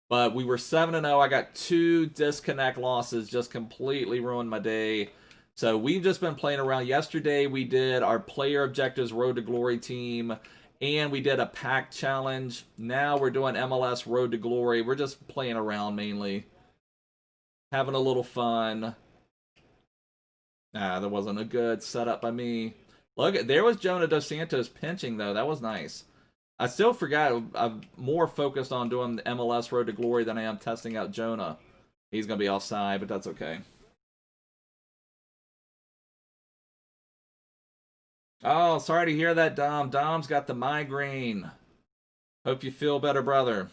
But we were 7-0. I got 2 disconnect losses, just completely ruined my day. So we've just been playing around. Yesterday we did our player objectives Road to Glory team, and we did a pack challenge. Now we're doing MLS Road to Glory. We're just playing around mainly, having a little fun. That wasn't a good setup by me. Look, there was Jonah Dos Santos pinching, though. That was nice. I still forgot. I'm more focused on doing the MLS Road to Glory than I am testing out Jonah. He's going to be offside, but that's okay. Oh, sorry to hear that, Dom. Dom's got the migraine. Hope you feel better, brother.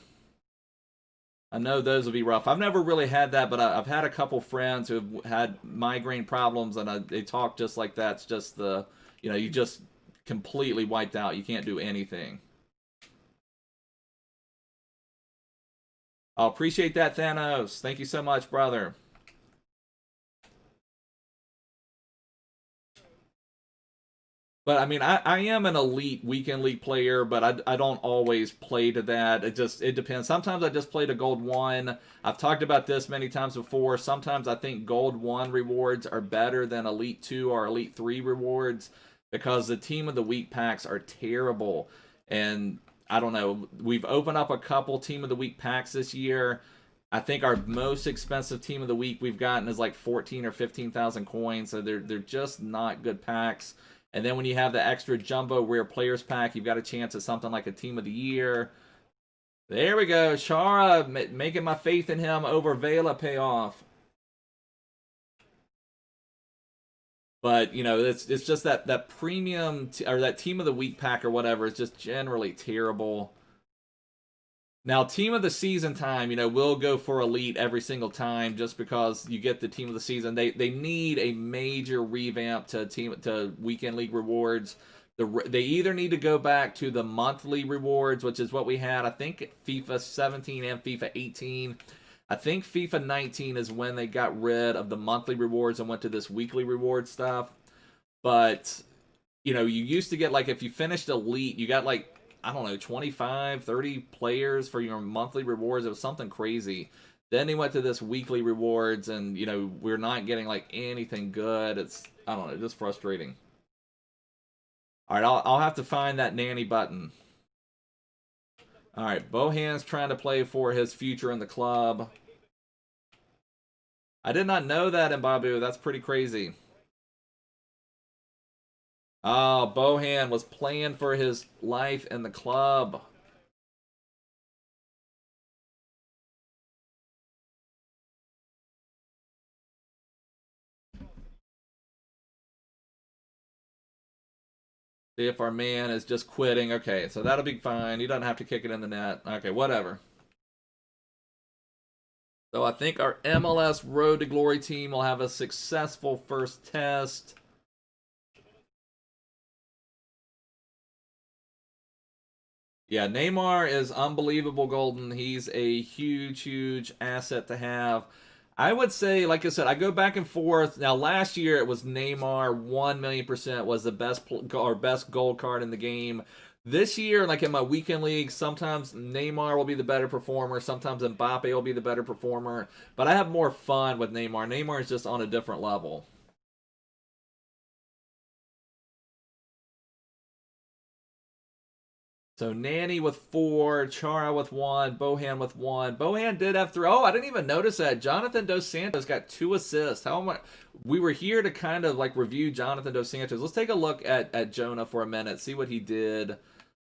I know those will be rough. I've never really had that, but I've had a couple friends who've had migraine problems, and they talk just like that. It's just you just completely wiped out. You can't do anything. I appreciate that, Thanos. Thank you so much, brother. But, I mean, I am an elite Weekend League player, but I don't always play to that. It depends. Sometimes I just play to Gold 1. I've talked about this many times before. Sometimes I think Gold 1 rewards are better than Elite 2 or Elite 3 rewards because the Team of the Week packs are terrible. And I don't know. We've opened up a couple Team of the Week packs this year. I think our most expensive Team of the Week we've gotten is like 14 or 15,000 coins. So they're just not good packs. And then when you have the extra jumbo rare players pack, you've got a chance at something like a team of the year. There we go. Chara making my faith in him over Vela pay off. But, you know, it's just that premium, or that team of the week pack or whatever is just generally terrible. Now, team of the season time, you know, we'll go for elite every single time just because you get the team of the season. They need a major revamp to weekend league rewards. They either need to go back to the monthly rewards, which is what we had, I think, FIFA 17 and FIFA 18. I think FIFA 19 is when they got rid of the monthly rewards and went to this weekly reward stuff. But, you know, you used to get, like, if you finished elite, you got, like, I don't know, 25, 30 players for your monthly rewards. It was something crazy. Then they went to this weekly rewards, and, you know, we're not getting, like, anything good. It's, I don't know, just frustrating. All right, I'll have to find that nanny button. All right, Bohan's trying to play for his future in the club. I did not know that, Mbappe. That's pretty crazy. Oh, Bohan was playing for his life in the club. See if our man is just quitting. Okay, so that'll be fine. He doesn't have to kick it in the net. Okay, whatever. So I think our MLS Road to Glory team will have a successful first test. Yeah, Neymar is unbelievable, Golden. He's a huge, huge asset to have. I would say, like I said, I go back and forth. Now, last year it was Neymar 1,000,000% was the best or best gold card in the game. This year, like in my weekend league, sometimes Neymar will be the better performer. Sometimes Mbappe will be the better performer. But I have more fun with Neymar. Neymar is just on a different level. So Nanny with 4, Chara with 1, Bohan with 1. Bohan did have 3. Oh, I didn't even notice that. Jonathan Dos Santos got 2 assists. How much? We were here to kind of like review Jonathan Dos Santos. Let's take a look at Jonah for a minute, see what he did.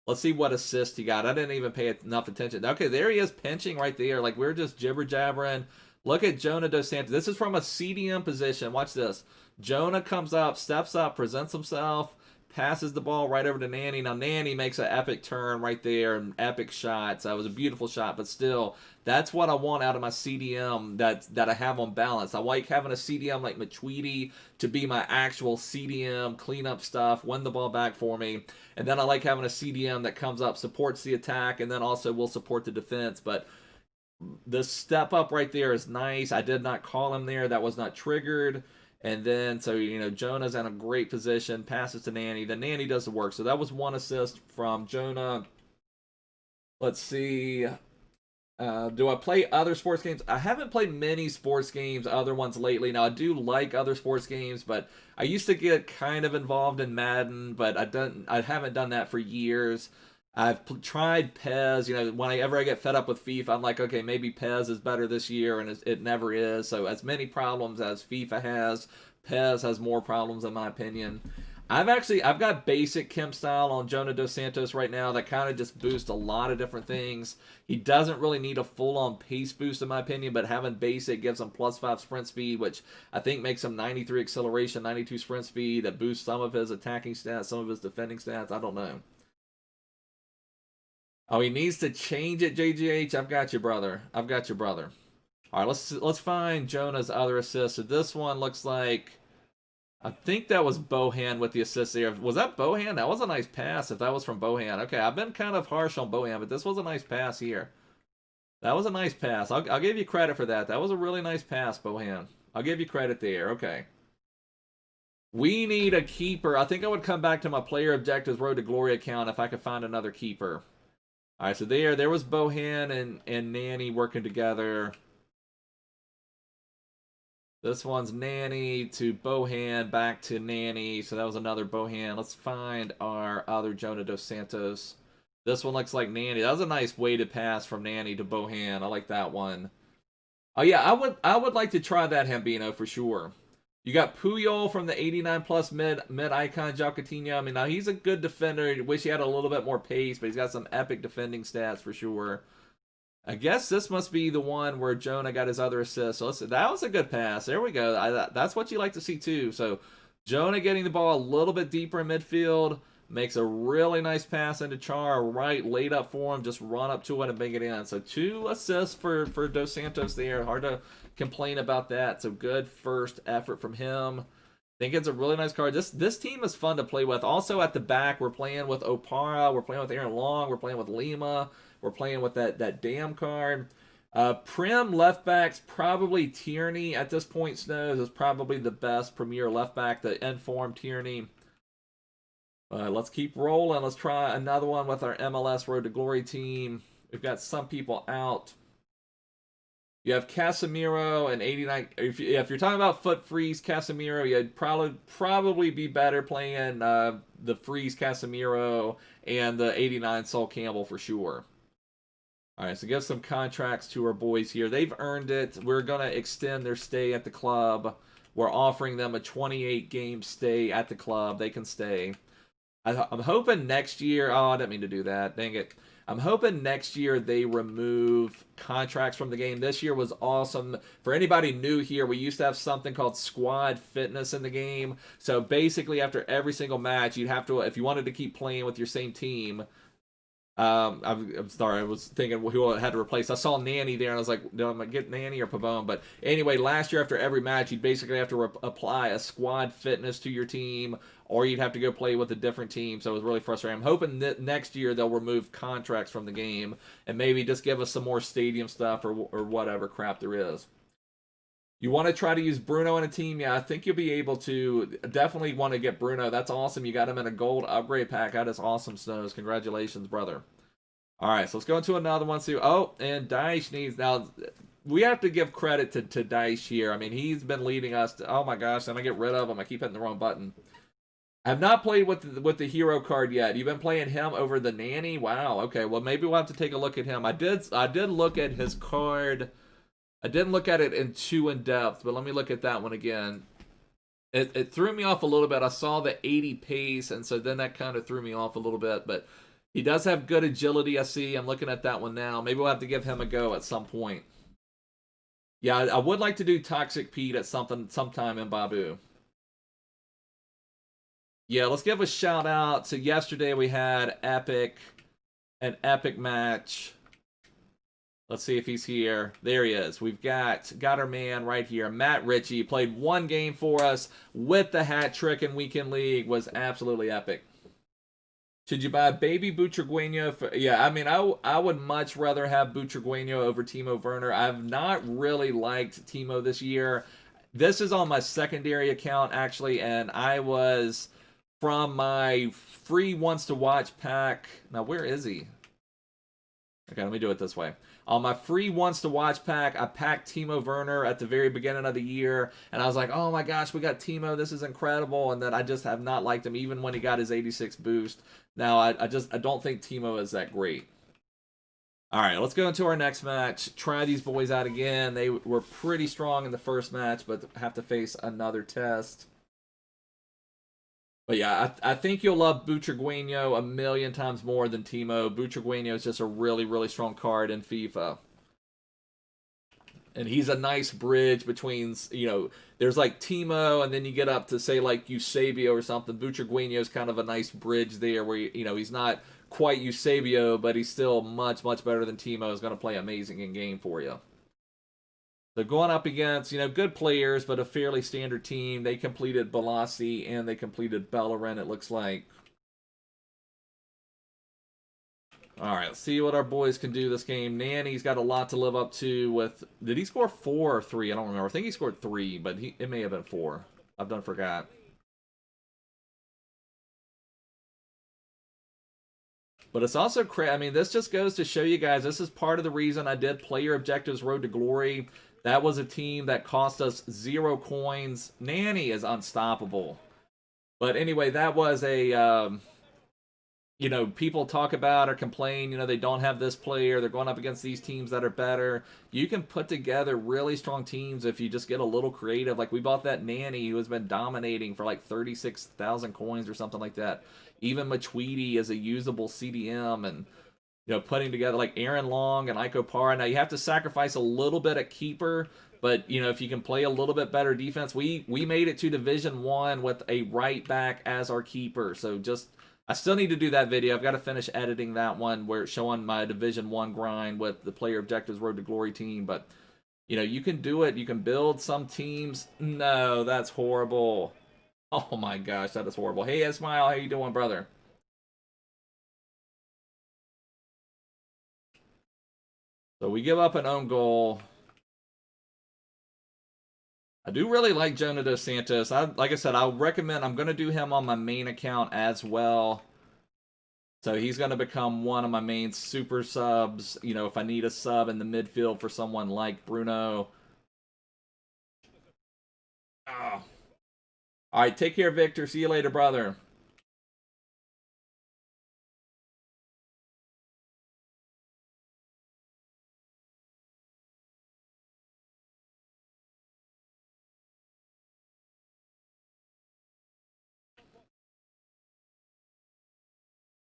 Let's see what assist he got. I didn't even pay enough attention. Okay, there he is pinching right there. Like we're just jibber jabbering. Look at Jonah Dos Santos. This is from a CDM position. Watch this. Jonah comes up, steps up, presents himself, passes the ball right over to Nanny. Now, Nanny makes an epic turn right there, an epic shot. So it was a beautiful shot, but still, that's what I want out of my CDM that I have on balance. I like having a CDM like Matuidi to be my actual CDM, clean up stuff, win the ball back for me. And then I like having a CDM that comes up, supports the attack, and then also will support the defense. But the step up right there is nice. I did not call him there. That was not triggered. And then, so, you know, Jonah's in a great position, passes to Nanny. Then Nanny does the work. So that was 1 assist from Jonah. Let's see. Do I play other sports games? I haven't played many sports games, other ones lately. Now, I do like other sports games, but I used to get kind of involved in Madden, but I haven't done that for years. I've tried PES. You know, whenever I get fed up with FIFA, I'm like, okay, maybe PES is better this year, and it never is. So as many problems as FIFA has, PES has more problems in my opinion. I've got basic Kim style on Jonah Dos Santos right now that kind of just boosts a lot of different things. He doesn't really need a full-on pace boost in my opinion, but having basic gives him +5 sprint speed, which I think makes him 93 acceleration, 92 sprint speed, that boosts some of his attacking stats, some of his defending stats. I don't know. Oh, he needs to change it, JGH. I've got you, brother. I've got you, brother. All right, let's find Jonah's other assist. So this one looks like, I think that was Bohan with the assist there. Was that Bohan? That was a nice pass if that was from Bohan. Okay, I've been kind of harsh on Bohan, but this was a nice pass here. That was a nice pass. I'll give you credit for that. That was a really nice pass, Bohan. I'll give you credit there. Okay. We need a keeper. I think I would come back to my player objectives Road to Glory account if I could find another keeper. All right, so there was Bohan and Nanny working together. This one's Nanny to Bohan, back to Nanny. So that was another Bohan. Let's find our other Jonah Dos Santos. This one looks like Nanny. That was a nice weighted pass from Nanny to Bohan. I like that one. Oh yeah, I would like to try that Hambino for sure. You got Puyol from the 89 plus mid icon Coutinho. I mean, now he's a good defender. Wish he had a little bit more pace, but he's got some epic defending stats for sure. I guess this must be the one where Jonah got his other assist. So that was a good pass. There we go. That's what you like to see too. So Jonah getting the ball a little bit deeper in midfield. Makes a really nice pass into Char, right, laid up for him, just run up to it and bring it in. So 2 assists for Dos Santos there. Hard to complain about that. So good first effort from him. I think it's a really nice card. This team is fun to play with. Also at the back, we're playing with Opara, we're playing with Aaron Long, we're playing with Lima, we're playing with that damn card. Prim left backs, probably Tierney at this point. Snows is probably the best premier left back, the informed Tierney. Let's keep rolling. Let's try another one with our MLS Road to Glory team. We've got some people out. You have Casemiro and 89. If you're talking about foot freeze Casemiro, you'd probably be better playing the freeze Casemiro and the 89 Sol Campbell for sure. All right, so give some contracts to our boys here. They've earned it. We're going to extend their stay at the club. We're offering them a 28-game stay at the club. They can stay. I'm hoping next year... Oh, I didn't mean to do that. Dang it. I'm hoping next year they remove contracts from the game. This year was awesome. For anybody new here, we used to have something called squad fitness in the game. So basically, after every single match, you'd have to... If you wanted to keep playing with your same team... I'm sorry, I was thinking who I had to replace. I saw Nanny there, and I was like, no, I'm going to get Nanny or Pavone. But anyway, last year after every match, you'd basically have to apply a squad fitness to your team, or you'd have to go play with a different team. So it was really frustrating. I'm hoping that next year they'll remove contracts from the game and maybe just give us some more stadium stuff or whatever crap there is. You want to try to use Bruno in a team? Yeah, I think you'll be able to. Definitely want to get Bruno. That's awesome. You got him in a gold upgrade pack. That is awesome, Snows. Congratulations, brother. All right, so let's go into another one. So, oh, and Daesh needs... Now, we have to give credit to Daesh here. I mean, he's been leading us to... Oh, my gosh, I'm going to get rid of him. I keep hitting the wrong button. I have not played with the Hierro card yet. You've been playing him over the Nanny? Wow, okay. Well, maybe we'll have to take a look at him. I did look at his card... I didn't look at it in depth, but let me look at that one again. It threw me off a little bit. I saw the 80 pace, and so then that kind of threw me off a little bit. But he does have good agility, I see. I'm looking at that one now. Maybe we'll have to give him a go at some point. Yeah, I would like to do Toxic Pete at sometime in Babu. Yeah, let's give a shout out to yesterday we had an epic match. Let's see if he's here. There he is. We've got our man right here. Matt Ritchie played one game for us with the hat trick in Weekend League. Was absolutely epic. Should you buy baby Butragueño? Yeah, I mean, I would much rather have Butragueño over Timo Werner. I've not really liked Timo this year. This is on my secondary account, actually, and I was from my free wants to watch pack. Now, where is he? Okay, let me do it this way. On my free wants to watch pack, I packed Timo Werner at the very beginning of the year, and I was like, oh my gosh, we got Timo, this is incredible, and then I just have not liked him, even when he got his 86 boost. Now, I don't think Timo is that great. All right, let's go into our next match. Try these boys out again. They were pretty strong in the first match, but have to face another test. But yeah, I think you'll love Butragueño a million times more than Timo. Butragueño is just a really, really strong card in FIFA. And he's a nice bridge between, you know, there's like Timo, and then you get up to, say, like Eusebio or something. Butragueño is kind of a nice bridge there where, you know, he's not quite Eusebio, but he's still much, much better than Timo. Is going to play amazing in game for you. They're going up against, you know, good players, but a fairly standard team. They completed Balassi and they completed Bellerin, it looks like. All right, let's see what our boys can do this game. Nanny's got a lot to live up to with... Did he score 4 or 3? I don't remember. I think he scored 3, but it may have been 4. I've done forgot. But it's also crazy. I mean, this just goes to show you guys, this is part of the reason I did Player Objectives Road to Glory. That was a team that cost us 0 coins. Nanny is unstoppable. But anyway, that was a you know, people talk about or complain, you know, they don't have this player, they're going up against these teams that are better. You can put together really strong teams if you just get a little creative. Like we bought that Nanny who has been dominating for like 36,000 coins or something like that. Even Matuidi is a usable CDM, and you know, putting together like Aaron Long and Icon Para. Now you have to sacrifice a little bit at keeper, but you know, if you can play a little bit better defense, we made it to Division 1 with a right back as our keeper. So just I still need to do that video. I've got to finish editing that one where it's showing my Division 1 grind with the Player Objectives Road to Glory team. But, you know, you can do it. You can build some teams. No, that's horrible. Oh my gosh, that is horrible. Hey, Ismail, how you doing, brother? So we give up an own goal. I do really like Jonah dos Santos. Like I said, I'll recommend, I'm going to do him on my main account as well. So he's going to become one of my main super subs, you know, if I need a sub in the midfield for someone like Bruno. Oh. All right, take care, Victor. See you later, brother.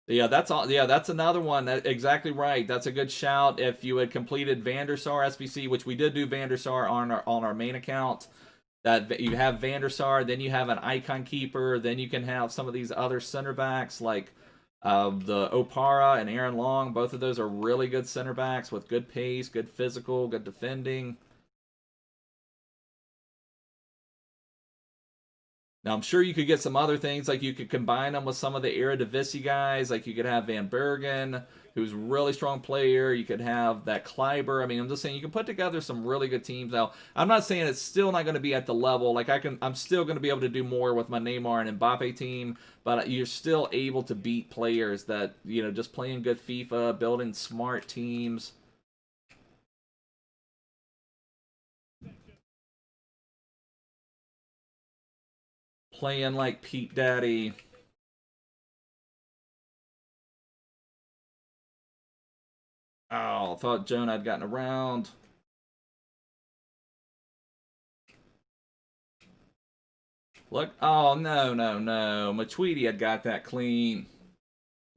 Yeah, that's all. Yeah, that's another one. Exactly right. That's a good shout. If you had completed Van der Sar SBC, which we did do Van der Sar on our main account, that you have Van der Sar, then you have an icon keeper, then you can have some of these other center backs like the Opara and Aaron Long. Both of those are really good center backs with good pace, good physical, good defending. Now, I'm sure you could get some other things, like you could combine them with some of the Eredivisie guys, like you could have Van Bergen, who's a really strong player. You could have that Kleiber. I mean, I'm just saying you can put together some really good teams. Now, I'm not saying it's still not going to be at the level. Like I'm still going to be able to do more with my Neymar and Mbappe team, but you're still able to beat players that, you know, just playing good FIFA, building smart teams. Playing like petedaddy. Oh, I thought Jonah had gotten around. Look, oh, no, no, no. Matuidi had got that clean.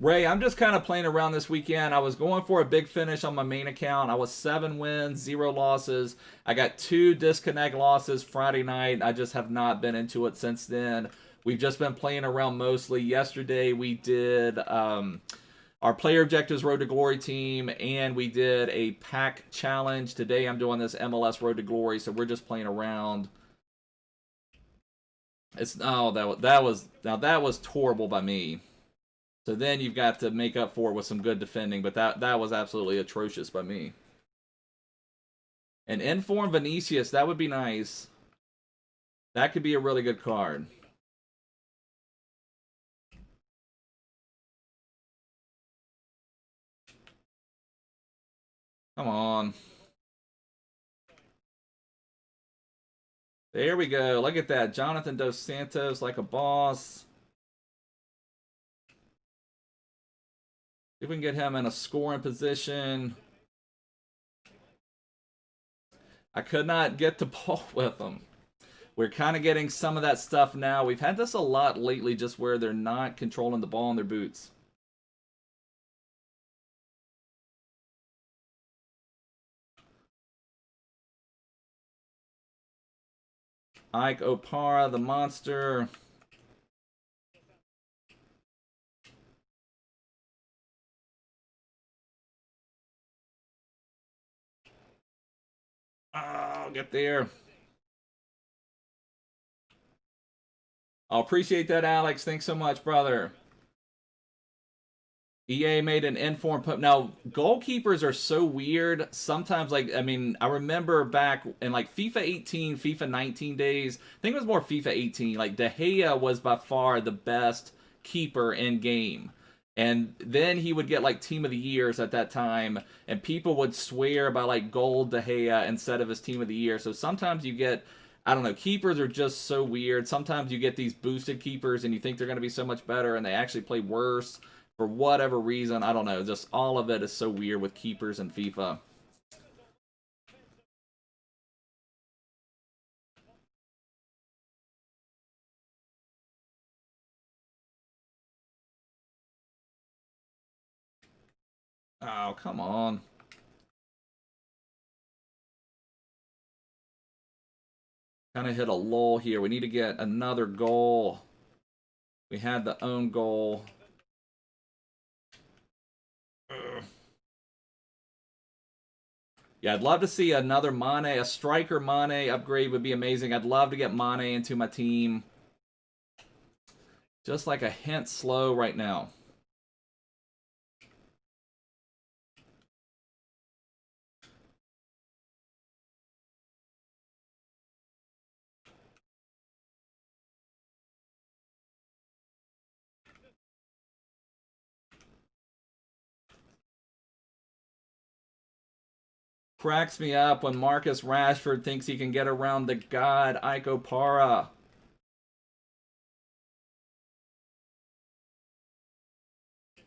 Ray, I'm just kind of playing around this weekend. I was going for a big finish on my main account. I was 7 wins, 0 losses. I got 2 disconnect losses Friday night. I just have not been into it since then. We've just been playing around mostly. Yesterday we did our Player Objectives Road to Glory team, and we did a pack challenge. Today I'm doing this MLS Road to Glory, so we're just playing around. It's that was horrible by me. So then you've got to make up for it with some good defending, but that was absolutely atrocious by me. An informed Vinicius, that would be nice. That could be a really good card. Come on. There we go. Look at that. Jonathan dos Santos like a boss. If we can get him in a scoring position. I could not get the ball with him. We're kind of getting some of that stuff now. We've had this a lot lately, just where they're not controlling the ball in their boots. Ike Opara, the monster. Oh, get there. I'll appreciate that, Alex. Thanks so much, brother. EA made an informed put. Now, goalkeepers are so weird. Sometimes, like, I mean, I remember back in like FIFA 18, FIFA 19 days. I think it was more FIFA 18. Like, De Gea was by far the best keeper in game. And then he would get like Team of the Years at that time, and people would swear by like Gold De Gea instead of his Team of the Year. So sometimes you get, I don't know, keepers are just so weird. Sometimes you get these boosted keepers and you think they're going to be so much better, and they actually play worse. For whatever reason, I don't know. Just all of it is so weird with keepers in FIFA. Oh, come on. Kind of hit a lull here. We need to get another goal. We had the own goal. Yeah, I'd love to see another Mane, a striker Mane upgrade would be amazing. I'd love to get Mane into my team. Just like a hint slow right now. Cracks me up when Marcus Rashford thinks he can get around the god Icon Para.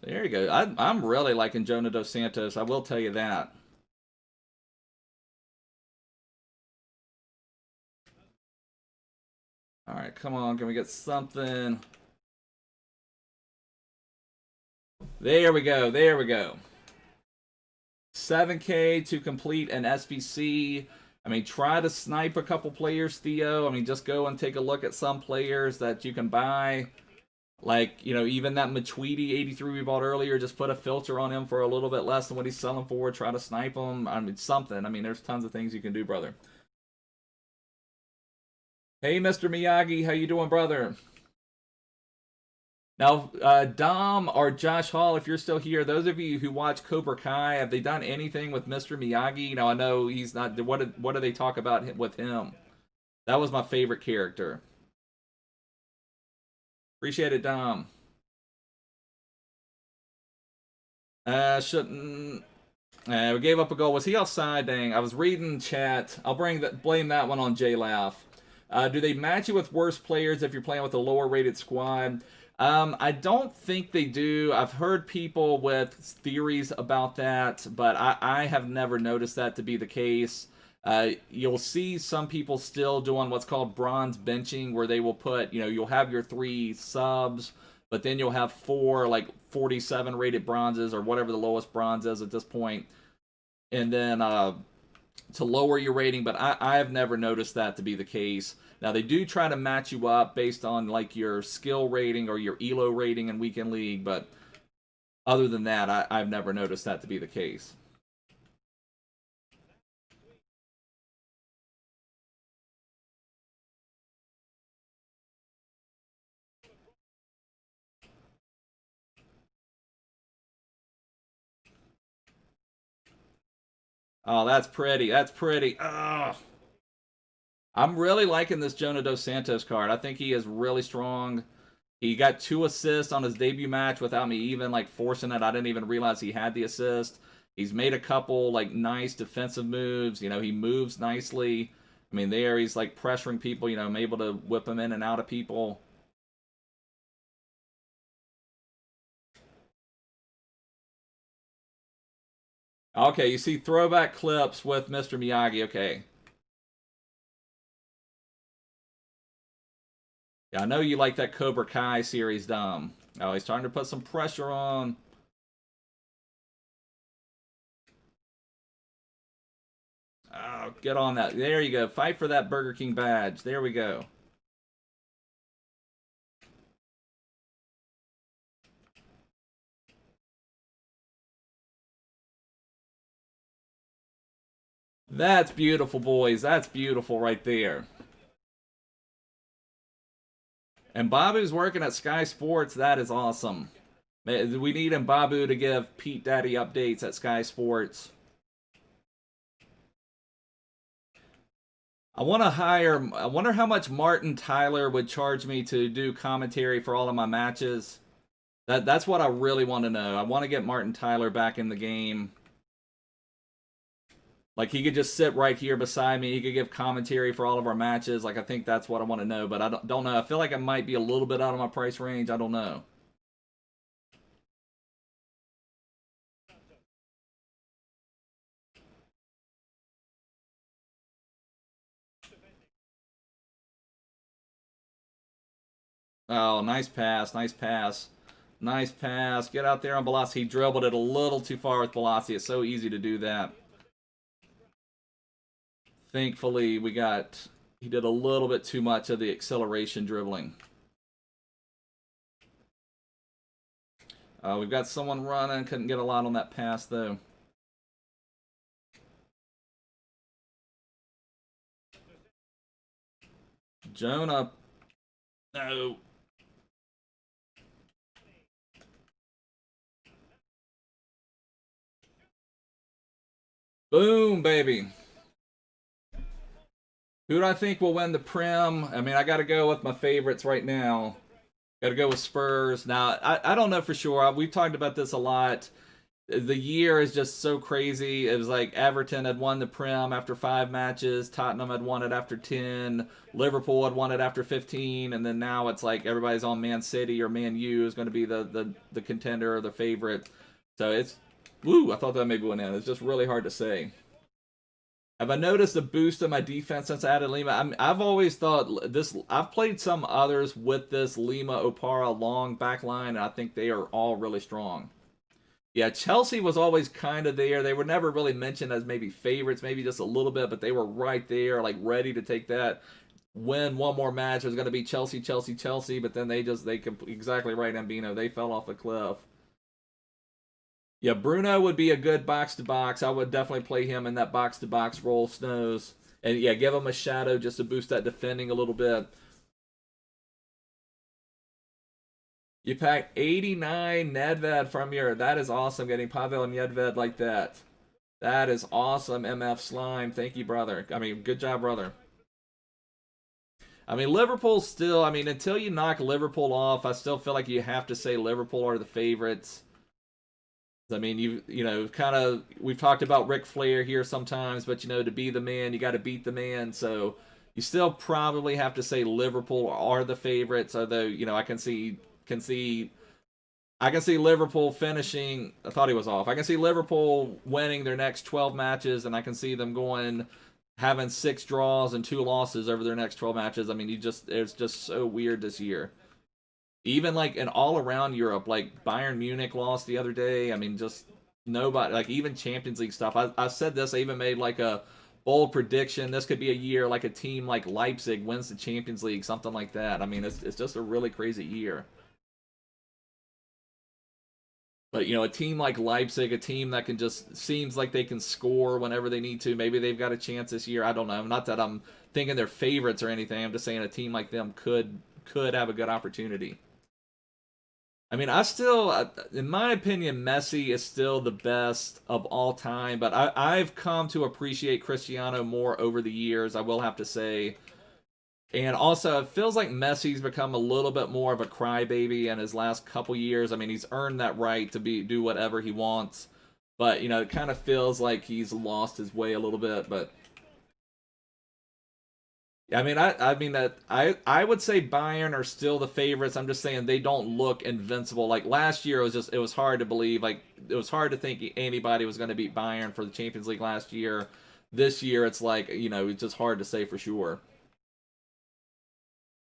There you go. I'm really liking Jonah Dos Santos. I will tell you that. All right, come on. Can we get something? There we go. There we go. 7K to complete an SBC. I mean, try to snipe a couple players, Theo. I mean, just go and take a look at some players that you can buy. Like, you know, even that Matuidi 83 we bought earlier, just put a filter on him for a little bit less than what he's selling for. Try to snipe him. I mean, something. I mean, there's tons of things you can do, brother. Hey, Mr. Miyagi. How you doing, brother? Now, Dom or Josh Hall, if you're still here, those of you who watch Cobra Kai, have they done anything with Mr. Miyagi? Now, I know he's not. What do they talk about with him? That was my favorite character. Appreciate it, Dom. Shouldn't. We gave up a goal. Was he offside? Dang, I was reading chat. I'll blame that one on JLaugh. Do they match you with worse players if you're playing with a lower rated squad? I don't think they do. I've heard people with theories about that, but I have never noticed that to be the case. You'll see some people still doing what's called bronze benching, where they will put, you know, you'll have your 3 subs, but then you'll have 4, like, 47 rated bronzes, or whatever the lowest bronze is at this point. And then, to lower your rating, but I have never noticed that to be the case. Now, they do try to match you up based on, like, your skill rating or your ELO rating in Weekend League, but other than that, I've never noticed that to be the case. Oh, that's pretty. That's pretty. Ugh. I'm really liking this Jonah Dos Santos card. I think he is really strong. He got 2 assists on his debut match without me even, like, forcing it. I didn't even realize he had the assist. He's made a couple, like, nice defensive moves. You know, he moves nicely. I mean, he's, like, pressuring people. You know, I'm able to whip him in and out of people. Okay, you see throwback clips with Mr. Miyagi. Okay. Yeah, I know you like that Cobra Kai series, Dom. Oh, he's trying to put some pressure on. Oh, get on that. There you go. Fight for that Burger King badge. There we go. That's beautiful, boys. That's beautiful right there. And Babu's working at Sky Sports. That is awesome. We need Mbabu to give Pete Daddy updates at Sky Sports. I want to hire. I wonder how much Martin Tyler would charge me to do commentary for all of my matches. That's what I really want to know. I want to get Martin Tyler back in the game. Like, he could just sit right here beside me. He could give commentary for all of our matches. Like, I think that's what I want to know. But I don't know. I feel like it might be a little bit out of my price range. I don't know. Oh, nice pass, nice pass. Nice pass. Get out there on velocity. He dribbled it a little too far with velocity. It's so easy to do that. Thankfully, he did a little bit too much of the acceleration dribbling. We've got someone running. Couldn't get a lot on that pass, though. Jonah. No. Boom, baby. Who do I think will win the Prem? I mean, I got to go with my favorites right now. Got to go with Spurs. Now, I don't know for sure. We've talked about this a lot. The year is just so crazy. It was like Everton had won the Prem after 5 matches. Tottenham had won it after 10. Liverpool had won it after 15. And then now it's like everybody's on Man City or Man U is going to be the contender or the favorite. So it's, woo, I thought that maybe went in. It's just really hard to say. Have I noticed a boost in my defense since I added Lima? I've always thought this. I've played some others with this Lima Opara long back line, and I think they are all really strong. Yeah, Chelsea was always kind of there. They were never really mentioned as maybe favorites, maybe just a little bit, but they were right there, like ready to take that. Win one more match, it was going to be Chelsea, Chelsea, Chelsea, but then exactly right, Ambino. They fell off the cliff. Yeah, Bruno would be a good box-to-box. I would definitely play him in that box-to-box role, Snows. And yeah, give him a shadow just to boost that defending a little bit. You packed 89 Nedved from your... That is awesome, getting Pavel and Nedved like that. That is awesome, MF Slime. Thank you, brother. I mean, good job, brother. I mean, Liverpool still... I mean, until you knock Liverpool off, I still feel like you have to say Liverpool are the favorites. I mean, you know, kind of, we've talked about Ric Flair here sometimes, but, you know, to be the man, you got to beat the man. So you still probably have to say Liverpool are the favorites, although, you know, I can see Liverpool finishing. I thought he was off. I can see Liverpool winning their next 12 matches, and I can see them having 6 draws and 2 losses over their next 12 matches. I mean, it's just so weird this year. Even like in all around Europe, like Bayern Munich lost the other day. I mean, just nobody, like even Champions League stuff. I said this, I even made like a bold prediction. This could be a year like a team like Leipzig wins the Champions League, something like that. I mean, it's just a really crazy year. But, you know, a team like Leipzig, a team that can just, seems like they can score whenever they need to. Maybe they've got a chance this year. I don't know. Not that I'm thinking they're favorites or anything. I'm just saying a team like them could have a good opportunity. I mean, in my opinion, Messi is still the best of all time, but I've come to appreciate Cristiano more over the years, I will have to say. And also, it feels like Messi's become a little bit more of a crybaby in his last couple years. I mean, he's earned that right to do whatever he wants, but, you know, it kind of feels like he's lost his way a little bit, but... I mean, I would say Bayern are still the favorites. I'm just saying they don't look invincible. Like last year, it was hard to believe. Like it was hard to think anybody was going to beat Bayern for the Champions League last year. This year, it's like, you know, it's just hard to say for sure.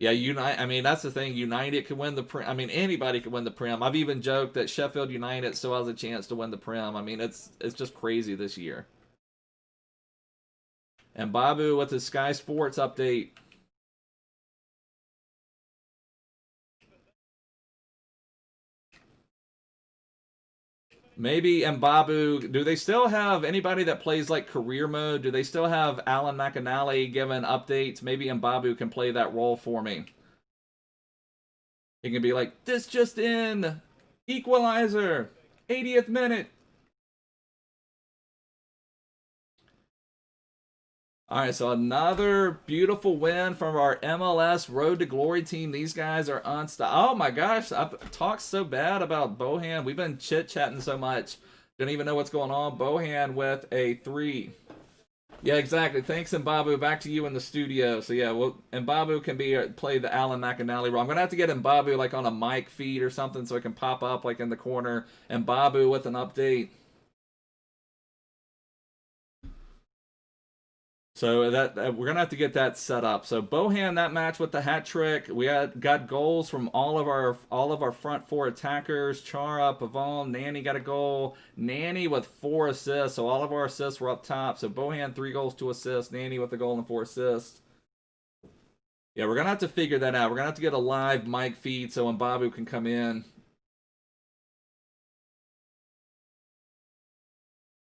Yeah, I mean, that's the thing. United could win the Prem. I mean, anybody could win the Prem. I've even joked that Sheffield United still has a chance to win the Prem. I mean, it's just crazy this year. And Babu with his Sky Sports update. Maybe Mbabu, do they still have anybody that plays like career mode? Do they still have Alan McAnally giving updates? Maybe Mbabu can play that role for me. He can be like, this just in, equalizer, 80th minute. All right, so another beautiful win from our MLS Road to Glory team. These guys are unstoppable. Oh my gosh, I've talked so bad about Bohan. We've been chit-chatting so much. Don't even know what's going on. Bohan with a 3. Yeah, exactly. Thanks, Mbabu. Back to you in the studio. So yeah, well, Mbabu can play the Alan McAnally role. I'm gonna have to get Mbabu like on a mic feed or something so it can pop up like in the corner. Mbabu with an update. So that we're gonna have to get that set up. So Bohan, that match with the hat trick, we got goals from all of our front four attackers. Chara, Pavon, Nanny got a goal. Nanny with 4 assists, so all of our assists were up top. So Bohan 3 goals, 2 assists. Nanny with a goal and 4 assists. Yeah, we're gonna have to figure that out. We're gonna have to get a live mic feed so Mbappe can come in.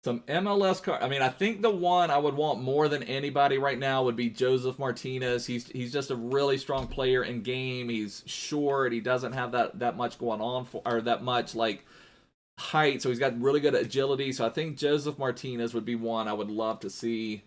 Some MLS card. I mean, I think the one I would want more than anybody right now would be Joseph Martinez. He's just a really strong player in game. He's short. He doesn't have that much going on for, or that much like height. So he's got really good agility. So I think Joseph Martinez would be one I would love to see.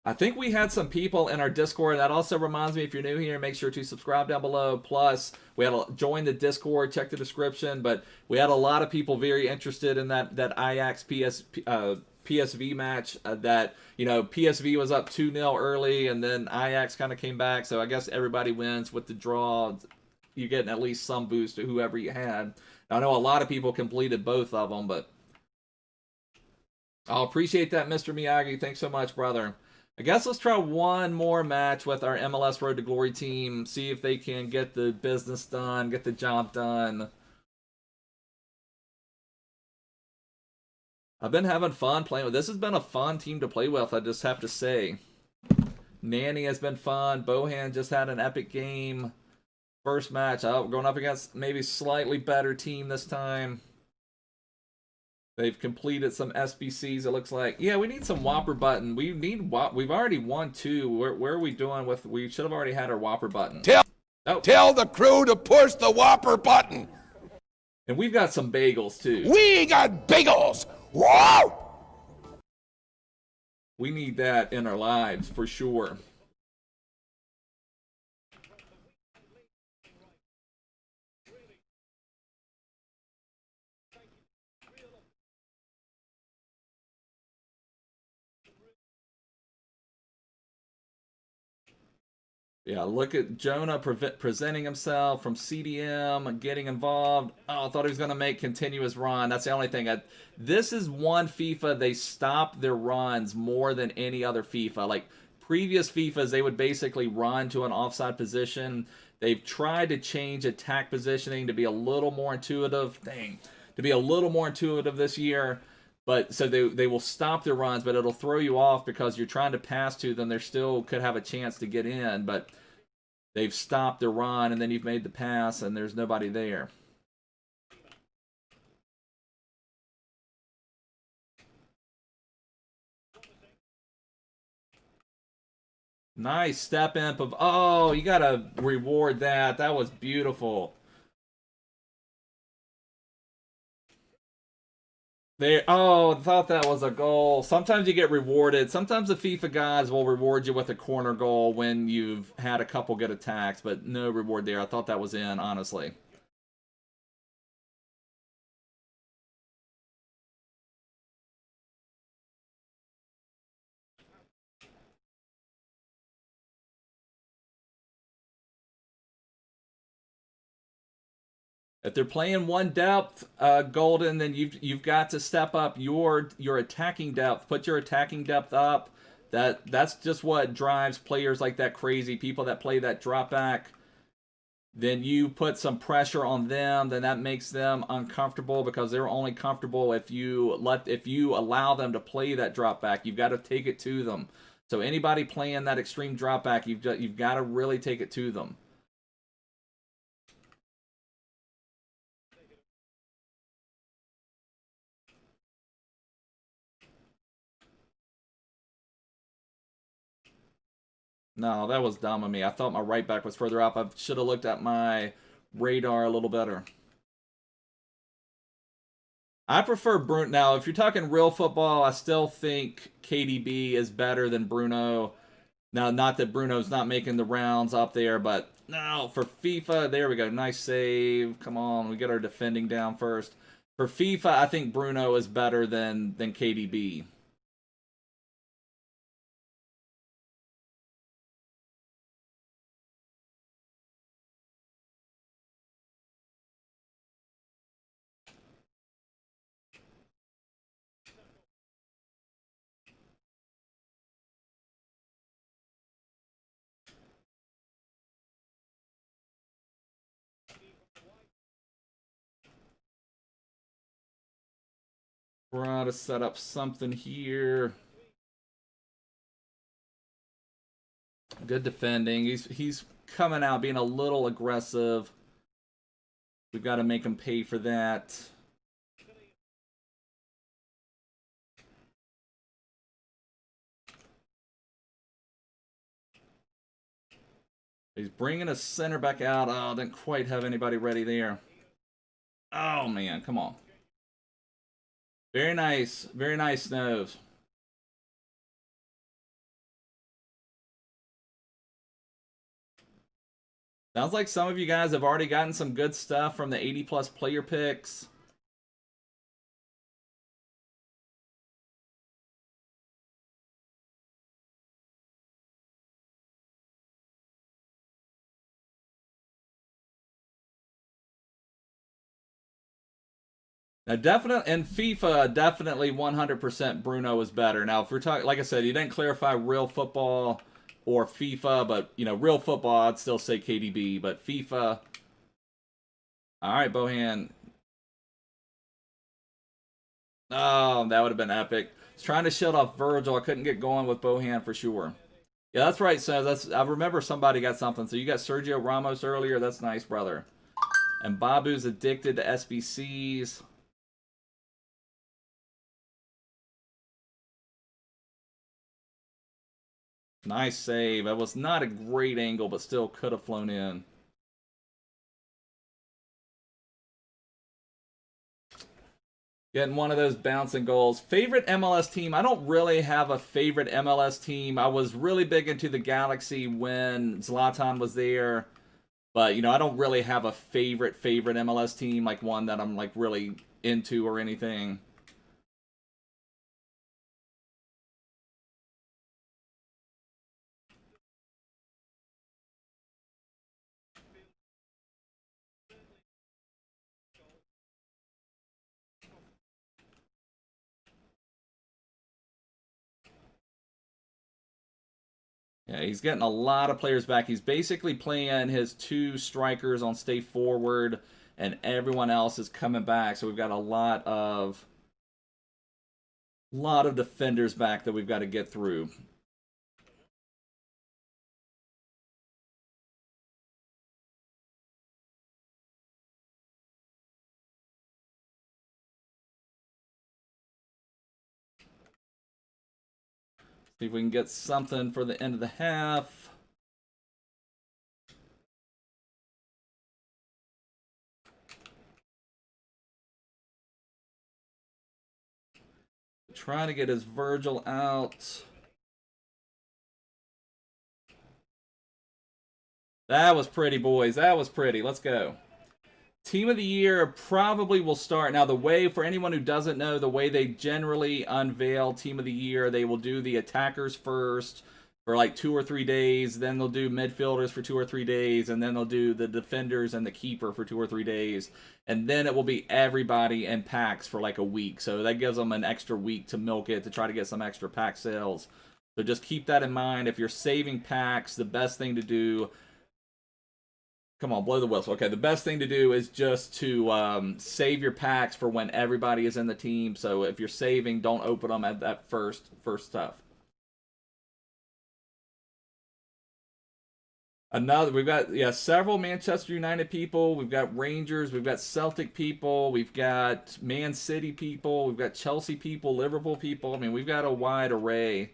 I think we had some people in our Discord. That also reminds me, if you're new here, make sure to subscribe down below. Plus, we had to join the Discord, check the description. But we had a lot of people very interested in that Ajax PSV match. That, you know, PSV was up 2-0 early, and then Ajax kind of came back. So I guess everybody wins with the draw. You're getting at least some boost to whoever you had. Now, I know a lot of people completed both of them, but I'll appreciate that, Mr. Miyagi. Thanks so much, brother. I guess let's try one more match with our MLS Road to Glory team. See if they can get the business done, get the job done. I've been having fun playing with. This has been a fun team to play with, I just have to say. Nanny has been fun. Bohan just had an epic game. First match. We're going up against maybe slightly better team this time. They've completed some SBCs, it looks like. Yeah, we need some Whopper button. We've already won 2. Where are we doing with... We should have already had our Whopper button. Tell the crew to push the Whopper button. And we've got some bagels, too. We got bagels. Whoa! We need that in our lives, for sure. Yeah, look at Jonah presenting himself from CDM, getting involved. Oh, I thought he was going to make continuous run. That's the only thing. This is one FIFA they stop their runs more than any other FIFA. Like previous FIFAs, they would basically run to an offside position. They've tried to change attack positioning to be a little more intuitive. To be a little more intuitive this year. But so they will stop their runs, but it'll throw you off because you're trying to pass to them. They still could have a chance to get in, but they've stopped the run, and then you've made the pass, and there's nobody there. Nice step in. Oh, you got to reward that. That was beautiful. I thought that was a goal. Sometimes you get rewarded. Sometimes the FIFA guys will reward you with a corner goal when you've had a couple good attacks, but no reward there. I thought that was in, honestly. If they're playing one depth, Golden, then you've got to step up your attacking depth. Put your attacking depth up. That's just what drives players like that crazy. People that play that drop back. Then you put some pressure on them. Then that makes them uncomfortable because they're only comfortable if you allow them to play that drop back. You've got to take it to them. So anybody playing that extreme drop back, you've got to really take it to them. No, that was dumb of me. I thought my right back was further up. I should have looked at my radar a little better. I prefer Bruno. Now, if you're talking real football, I still think KDB is better than Bruno. Now, not that Bruno's not making the rounds up there, but no, for FIFA, there we go. Nice save. Come on, we get our defending down first. For FIFA, I think Bruno is better than KDB. Try to set up something here. Good defending. He's coming out being a little aggressive. We've got to make him pay for that. He's bringing a center back out. Oh, didn't quite have anybody ready there. Oh, man. Come on. Very nice. Very nice, Snows. Sounds like some of you guys have already gotten some good stuff from the 80-plus player picks. Now, definitely, in FIFA, definitely 100% Bruno is better. Now, if we're talking, like I said, you didn't clarify real football or FIFA, but, you know, real football, I'd still say KDB, but FIFA. All right, Bohan. Oh, that would have been epic. I was trying to shield off Virgil. I couldn't get going with Bohan for sure. Yeah, that's right. So I remember somebody got something. So you got Sergio Ramos earlier. That's nice, brother. And Babu's addicted to SBCs. Nice save. That was not a great angle, but still could have flown in. Getting one of those bouncing goals. Favorite MLS team? I don't really have a favorite MLS team. I was really big into the Galaxy when Zlatan was there. But, you know, I don't really have a favorite MLS team, like one that I'm, like, really into or anything. Yeah, he's getting a lot of players back. He's basically playing his two strikers on stay forward, and everyone else is coming back. So we've got a lot of defenders back that we've got to get through. See if we can get something for the end of the half. Trying to get his Virgil out. That was pretty, boys. That was pretty. Let's go. Team of the year probably will start. Now, the way, for anyone who doesn't know, the way they generally unveil Team of the Year, they will do the attackers first for like 2 or 3 days. Then they'll do midfielders for 2 or 3 days. And then they'll do the defenders and the keeper for 2 or 3 days. And then it will be everybody in packs for like a week. So that gives them an extra week to milk it, to try to get some extra pack sales. So just keep that in mind. If you're saving packs, the best thing to do... Come on, blow the whistle. Okay, the best thing to do is just to save your packs for when everybody is in the team. So if you're saving, don't open them at that first stuff. We've got several Manchester United people. We've got Rangers. We've got Celtic people. We've got Man City people. We've got Chelsea people, Liverpool people. I mean, we've got a wide array.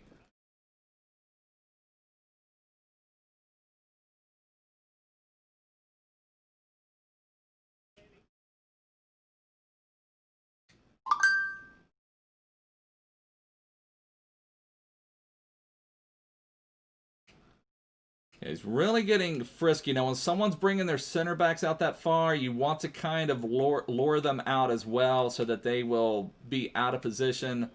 He's really getting frisky. Now, when someone's bringing their center backs out that far, you want to kind of lure them out as well so that they will be out of position.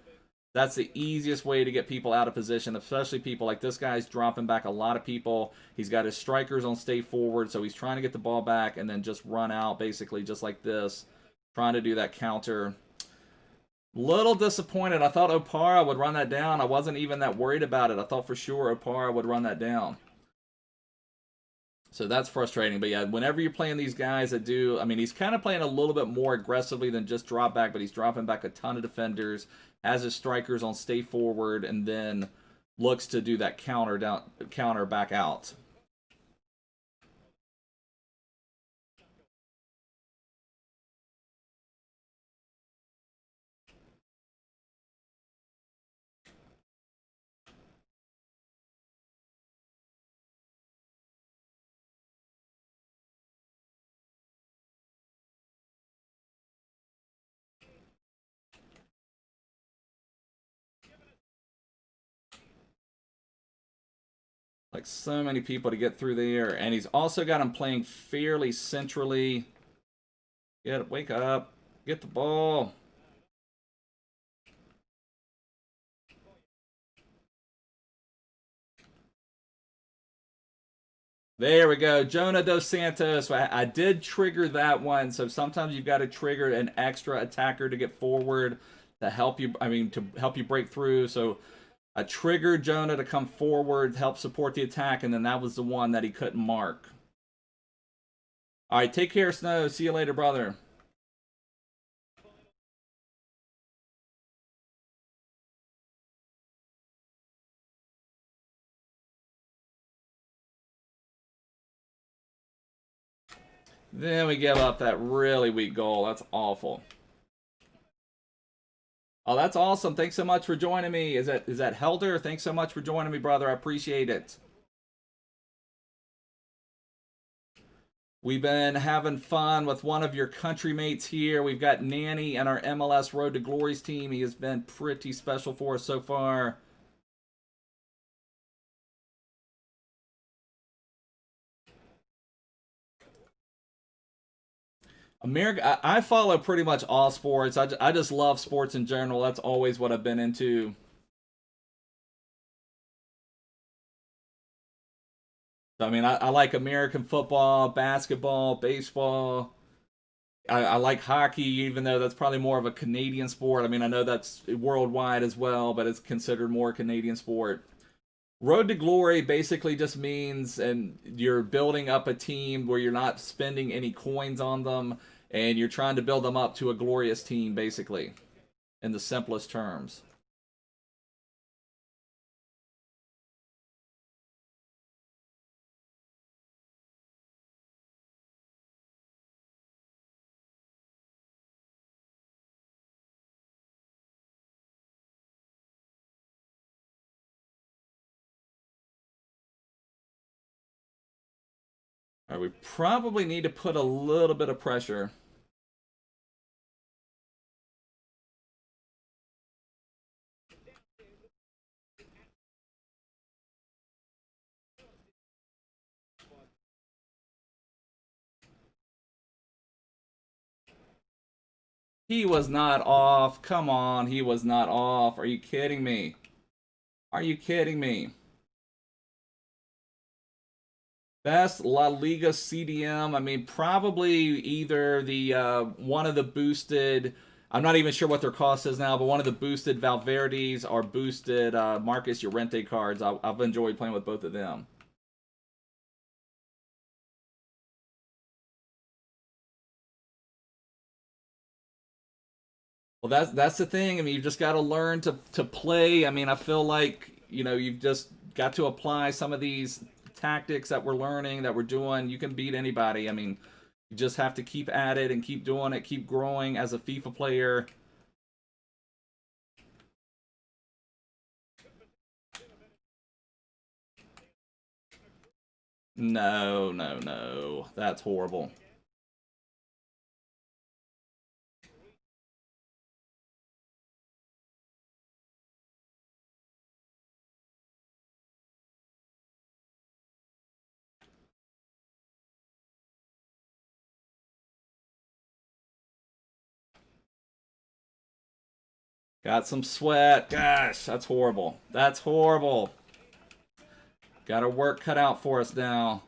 That's the easiest way to get people out of position, especially people like this guy's dropping back a lot of people. He's got his strikers on stay forward, so he's trying to get the ball back and then just run out, basically, just like this, trying to do that counter. Little disappointed. I thought Opara would run that down. I wasn't even that worried about it. I thought for sure Opara would run that down. So that's frustrating. But yeah, whenever you're playing these guys that do, I mean, he's kind of playing a little bit more aggressively than just drop back, but he's dropping back a ton of defenders, has his strikers on stay forward, and then looks to do that counter back out. Like so many people to get through there, and he's also got him playing fairly centrally. Wake up, get the ball. There we go, Jonah dos Santos. I did trigger that one, so sometimes you've got to trigger an extra attacker to get forward to help you. I mean, to help you break through. So I triggered Jonah to come forward, help support the attack, and then that was the one that he couldn't mark. All right, take care, Snow. See you later, brother. Then we give up that really weak goal. That's awful. Oh, that's awesome. Thanks so much for joining me. Is that Helder? Thanks so much for joining me, brother. I appreciate it. We've been having fun with one of your country mates here. We've got Nanny and our MLS Road to Glories team. He has been pretty special for us so far. America, I follow pretty much all sports. I just love sports in general. That's always what I've been into. So, I mean, I like American football, basketball, baseball. I like hockey, even though that's probably more of a Canadian sport. I mean, I know that's worldwide as well, but it's considered more a Canadian sport. Road to Glory basically just means, and you're building up a team where you're not spending any coins on them, and you're trying to build them up to a glorious team, basically, in the simplest terms. All right, we probably need to put a little bit of pressure. He was not off. Come on, he was not off. Are you kidding me? Are you kidding me? Best La Liga CDM. I mean, probably either the one of the boosted. I'm not even sure what their cost is now, but one of the boosted Valverde's or boosted Marcus Llorente cards. I've enjoyed playing with both of them. Well, that's the thing. I mean, you've just got to learn to play. I mean, I feel like you've just got to apply some of these tactics that we're learning, that we're doing. You can beat anybody. I mean, you just have to keep at it and keep doing it, keep growing as a FIFA player. No, no, no. That's horrible. Got some sweat. Gosh, that's horrible. That's horrible. Got our work cut out for us now.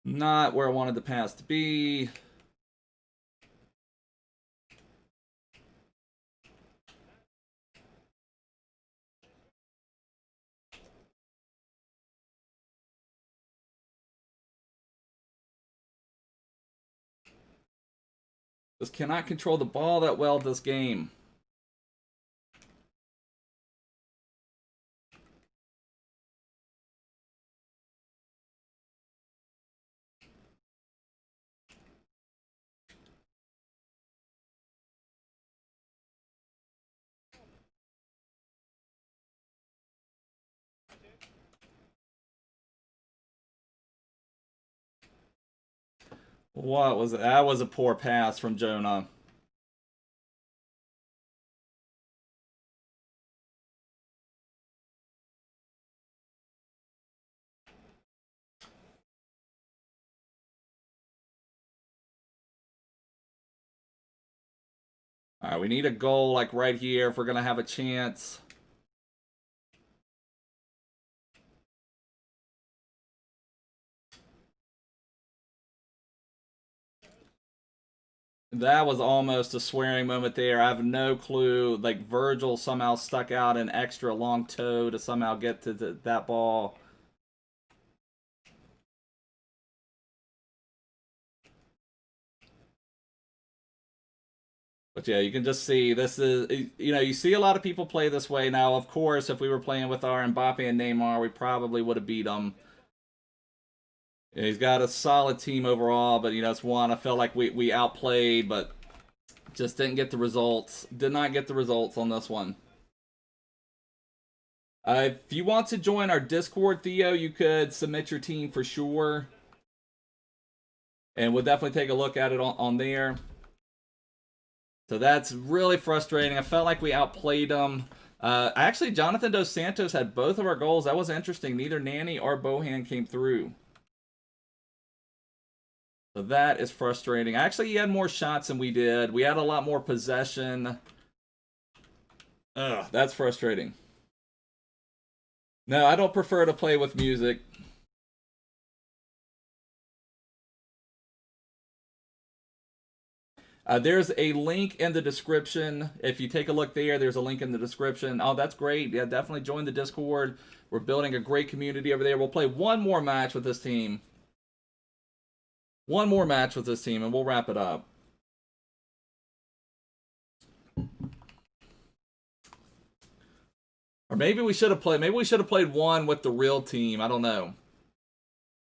Not where I wanted the pass to be. Just cannot control the ball that well this game. What was it? That was a poor pass from Jonah. All right, we need a goal like right here if we're going to have a chance. That was almost a swearing moment there. I have no clue. Like, Virgil somehow stuck out an extra long toe to somehow get to that ball. But yeah, you can just see this is, you know, you see a lot of people play this way. Now, of course, if we were playing with our Mbappe and Neymar, we probably would have beat them. Yeah, he's got a solid team overall, but, you know, it's one I felt like we outplayed, but just didn't get the results. Did not get the results on this one. If you want to join our Discord, Theo, you could submit your team for sure. And we'll definitely take a look at it on there. So that's really frustrating. I felt like we outplayed them. Actually, Jonathan Dos Santos had both of our goals. That was interesting. Neither Nanny or Bohan came through. So that is frustrating. Actually, he had more shots than we did. We had a lot more possession. Ugh, that's frustrating. No, I don't prefer to play with music. There's a link in the description. If you take a look there, there's a link in the description. Oh, that's great. Yeah, definitely join the Discord. We're building a great community over there. We'll play one more match with this team. One more match with this team, and we'll wrap it up. Or maybe we should have played. Maybe we should have played one with the real team. I don't know.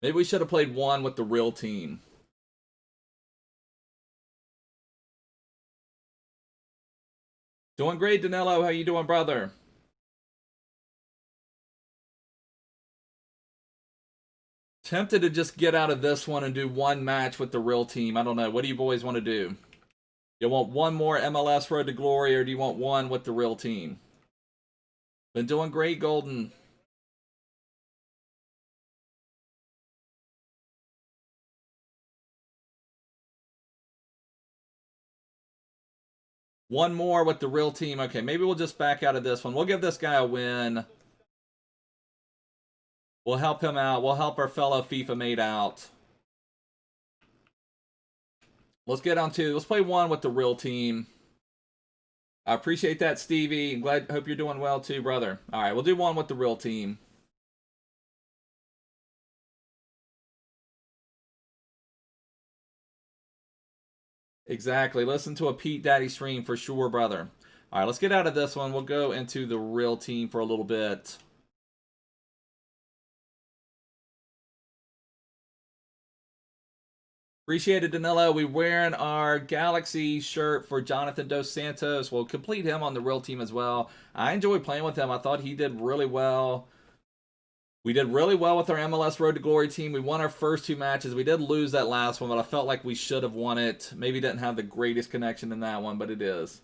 Maybe we should have played one with the real team. Doing great, Danilo. How you doing, brother? Tempted to just get out of this one and do one match with the real team. I don't know. What do you boys want to do? You want one more MLS Road to Glory, or do you want one with the real team? Been doing great, Golden. One more with the real team. Okay, maybe we'll just back out of this one. We'll give this guy a win. We'll help him out. We'll help our fellow FIFA mate out. Let's get on to, let's play one with the real team. I appreciate that, Stevie. Hope you're doing well too, brother. All right, we'll do one with the real team. Exactly. Listen to a Pete Daddy stream for sure, brother. All right, let's get out of this one. We'll go into the real team for a little bit. Appreciate it, Danilo. We're wearing our Galaxy shirt for Jonathan Dos Santos. We'll complete him on the real team as well. I enjoyed playing with him. I thought he did really well. We did really well with our MLS Road to Glory team. We won our first two matches. We did lose that last one, but I felt like we should have won it. Maybe didn't have the greatest connection in that one, but it is.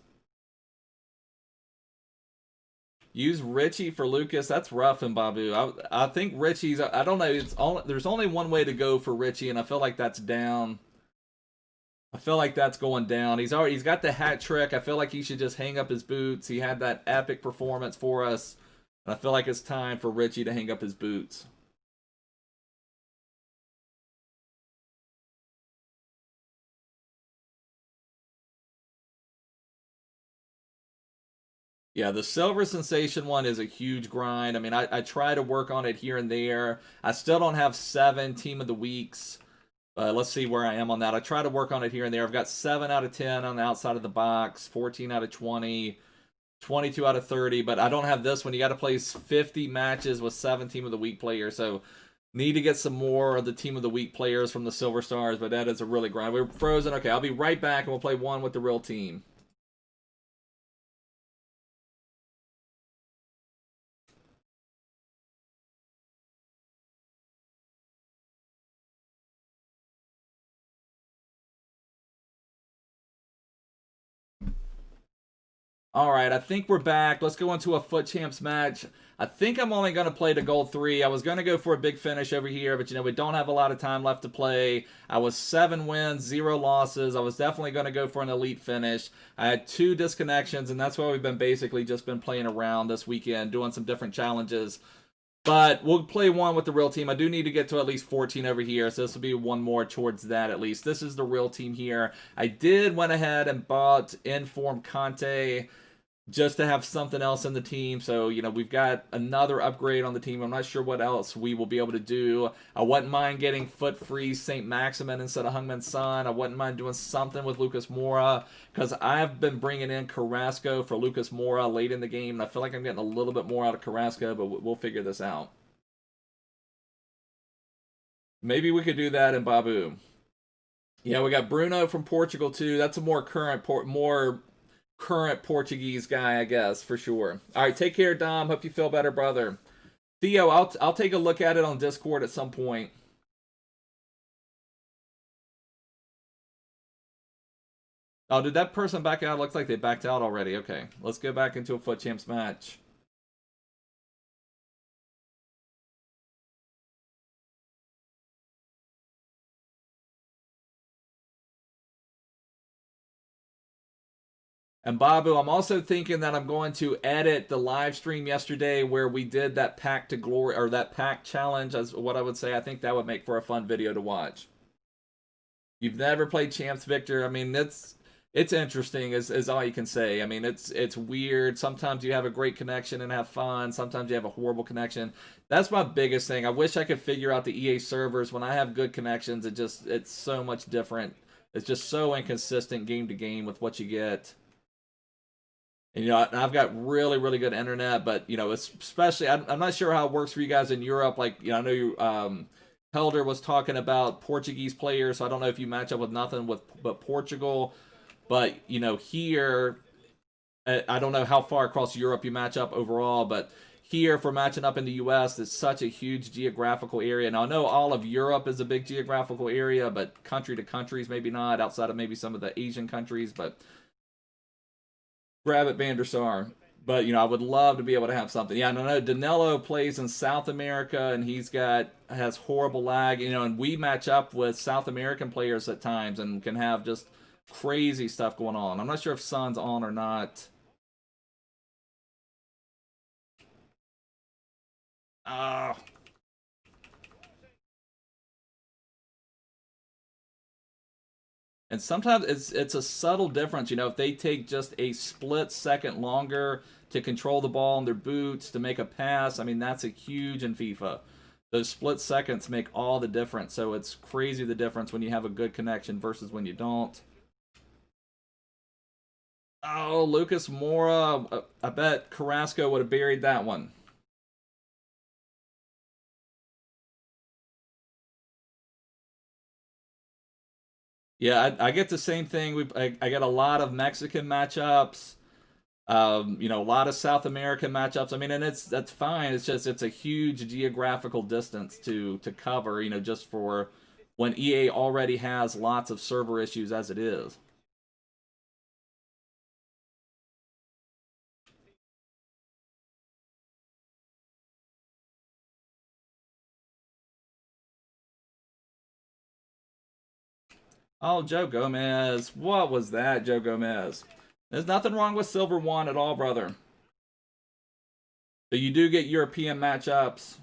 Use Richie for Lucas. That's rough and Babu. I think Richie's, I don't know. There's only one way to go for Richie, and I feel like that's down. I feel like that's going down. He's got the hat trick. I feel like he should just hang up his boots. He had that epic performance for us. And I feel like it's time for Richie to hang up his boots. Yeah, the Silver Sensation one is a huge grind. I mean, I try to work on it here and there. I still don't have 7 Team of the Weeks. Let's see where I am on that. I try to work on it here and there. I've got 7 out of 10 on the outside of the box, 14 out of 20, 22 out of 30, but I don't have this one. You got to play 50 matches with 7 Team of the Week players, so need to get some more of the Team of the Week players from the Silver Stars, but that is a really grind. We're frozen. Okay, I'll be right back, and we'll play one with the real team. All right, I think we're back. Let's go into a FUT Champs match. I think I'm only going to play the gold 3. I was going to go for a big finish over here, but, we don't have a lot of time left to play. I was 7 wins, 0 losses. I was definitely going to go for an elite finish. I had 2 disconnections, and that's why we've been basically just been playing around this weekend, doing some different challenges. But we'll play one with the real team. I do need to get to at least 14 over here, so this will be one more towards that at least. This is the real team here. I went ahead and bought Inform Kante just to have something else in the team. So, we've got another upgrade on the team. I'm not sure what else we will be able to do. I wouldn't mind getting foot free St. Maximin instead of Heung Min Son. I wouldn't mind doing something with Lucas Moura, because I've been bringing in Carrasco for Lucas Moura late in the game, and I feel like I'm getting a little bit more out of Carrasco, but we'll figure this out. Maybe we could do that in Babu. Yeah, we got Bruno from Portugal too. That's a more current Portuguese guy, I guess, for sure. All right, take care, Dom. Hope you feel better, brother. Theo, I'll take a look at it on Discord at some point. Oh, did that person back out? Looks like they backed out already. Okay, let's go back into a FUT Champs match. And Babu, I'm also thinking that I'm going to edit the live stream yesterday where we did that pack to glory, or that pack challenge, as what I would say. I think that would make for a fun video to watch. You've never played Champs, Victor. I mean, it's interesting, is all you can say. I mean, it's weird. Sometimes you have a great connection and have fun. Sometimes you have a horrible connection. That's my biggest thing. I wish I could figure out the EA servers. When I have good connections, it's so much different. It's just so inconsistent game to game with what you get. And, I've got really, really good internet, but, especially, I'm not sure how it works for you guys in Europe. Like, I know you, Helder was talking about Portuguese players, so I don't know if you match up with nothing but Portugal. But, here, I don't know how far across Europe you match up overall, but here, for matching up in the U.S., it's such a huge geographical area. Now, I know all of Europe is a big geographical area, but country to countries, maybe not, outside of maybe some of the Asian countries, but Rabbit Van der Sar. But, I would love to be able to have something. Yeah, no, Danilo plays in South America, and has horrible lag. And we match up with South American players at times and can have just crazy stuff going on. I'm not sure if Son's on or not. And sometimes it's a subtle difference. If they take just a split second longer to control the ball in their boots, to make a pass, I mean, that's a huge in FIFA. Those split seconds make all the difference. So it's crazy the difference when you have a good connection versus when you don't. Oh, Lucas Moura. I bet Carrasco would have buried that one. Yeah, I get the same thing. I get a lot of Mexican matchups. A lot of South American matchups. I mean, and that's fine. It's just it's a huge geographical distance to cover. Just for when EA already has lots of server issues as it is. Oh, Joe Gomez. What was that, Joe Gomez? There's nothing wrong with Silver 1 at all, brother. But you do get European matchups.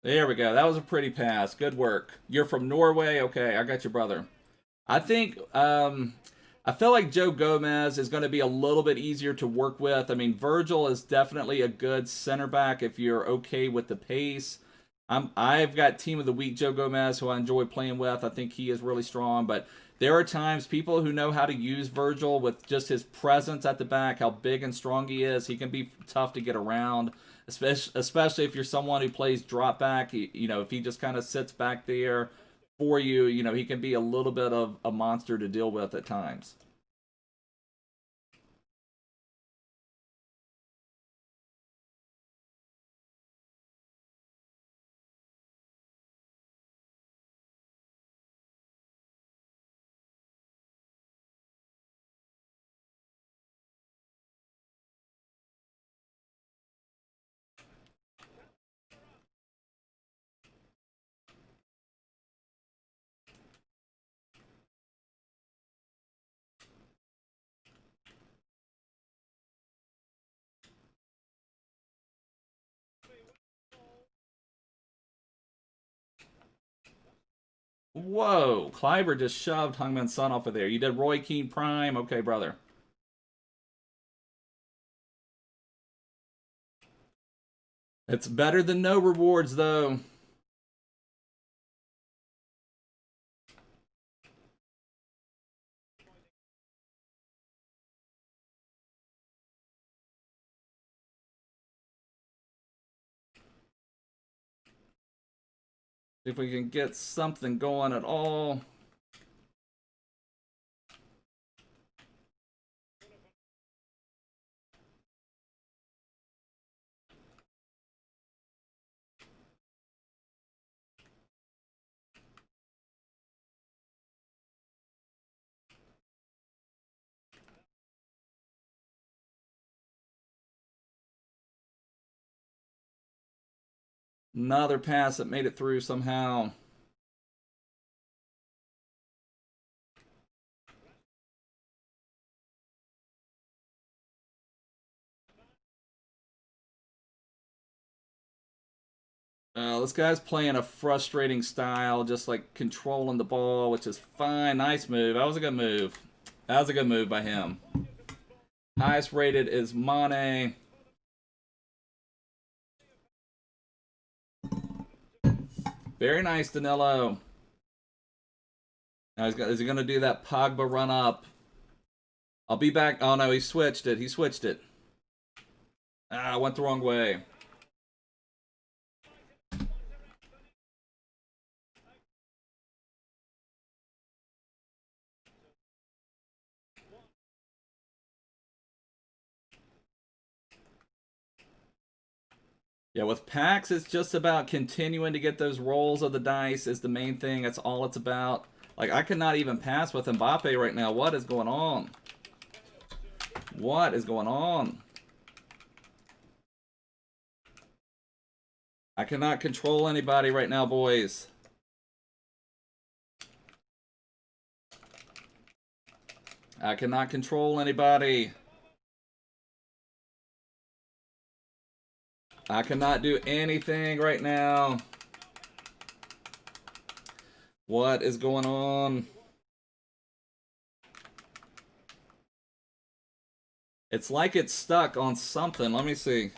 There we go. That was a pretty pass. Good work. You're from Norway? Okay, I got your brother. I think, I feel like Joe Gomez is going to be a little bit easier to work with. I mean, Virgil is definitely a good center back if you're okay with the pace. I've got Team of the Week Joe Gomez, who I enjoy playing with. I think he is really strong, but there are times people who know how to use Virgil with just his presence at the back, how big and strong he is. He can be tough to get around, especially if you're someone who plays drop back. You know, if he just kind of sits back there for you, you know, he can be a little bit of a monster to deal with at times. Whoa, Kleiber just shoved Heung Min Son off of there. You did Roy Keane Prime. Okay, brother. It's better than no rewards, though. See if we can get something going at all. Another pass that made it through somehow. This guy's playing a frustrating style, just like controlling the ball, which is fine. Nice move. That was a good move. That was a good move by him. Highest rated is Mane. Very nice, Danilo. Now is he going to do that Pogba run up? I'll be back. Oh, no, he switched it. He switched it. Ah, went the wrong way. Yeah, with packs, it's just about continuing to get those rolls of the dice is the main thing. That's all it's about. Like, I cannot even pass with Mbappe right now. What is going on? What is going on? I cannot control anybody right now, boys. I cannot control anybody. I cannot do anything right now. What is going on? It's like it's stuck on something. Let me see.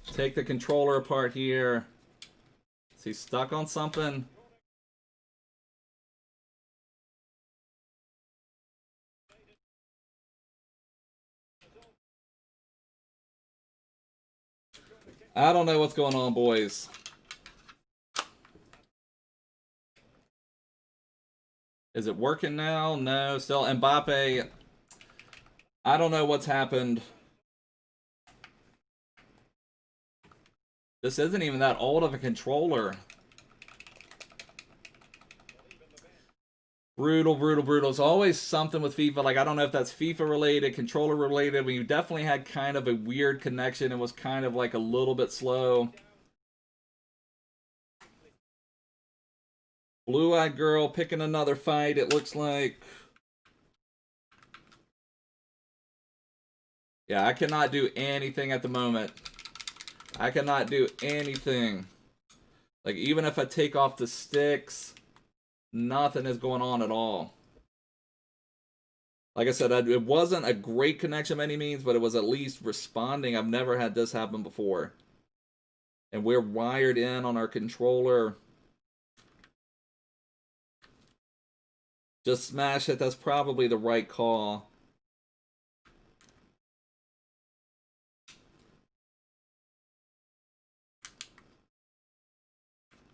Take the controller apart here. Is he stuck on something? I don't know what's going on, boys. Is it working now? No, still Mbappe. I don't know what's happened. This isn't even that old of a controller. Brutal, brutal, brutal. It's always something with FIFA. Like, I don't know if that's FIFA related, controller related. We definitely had kind of a weird connection. It was kind of like a little bit slow. Blue-eyed girl picking another fight, it looks like. Yeah, I cannot do anything at the moment. I cannot do anything. Like, even if I take off the sticks, nothing is going on at all. Like I said, it wasn't a great connection by any means, but it was at least responding. I've never had this happen before. And we're wired in on our controller. Just smash it. That's probably the right call.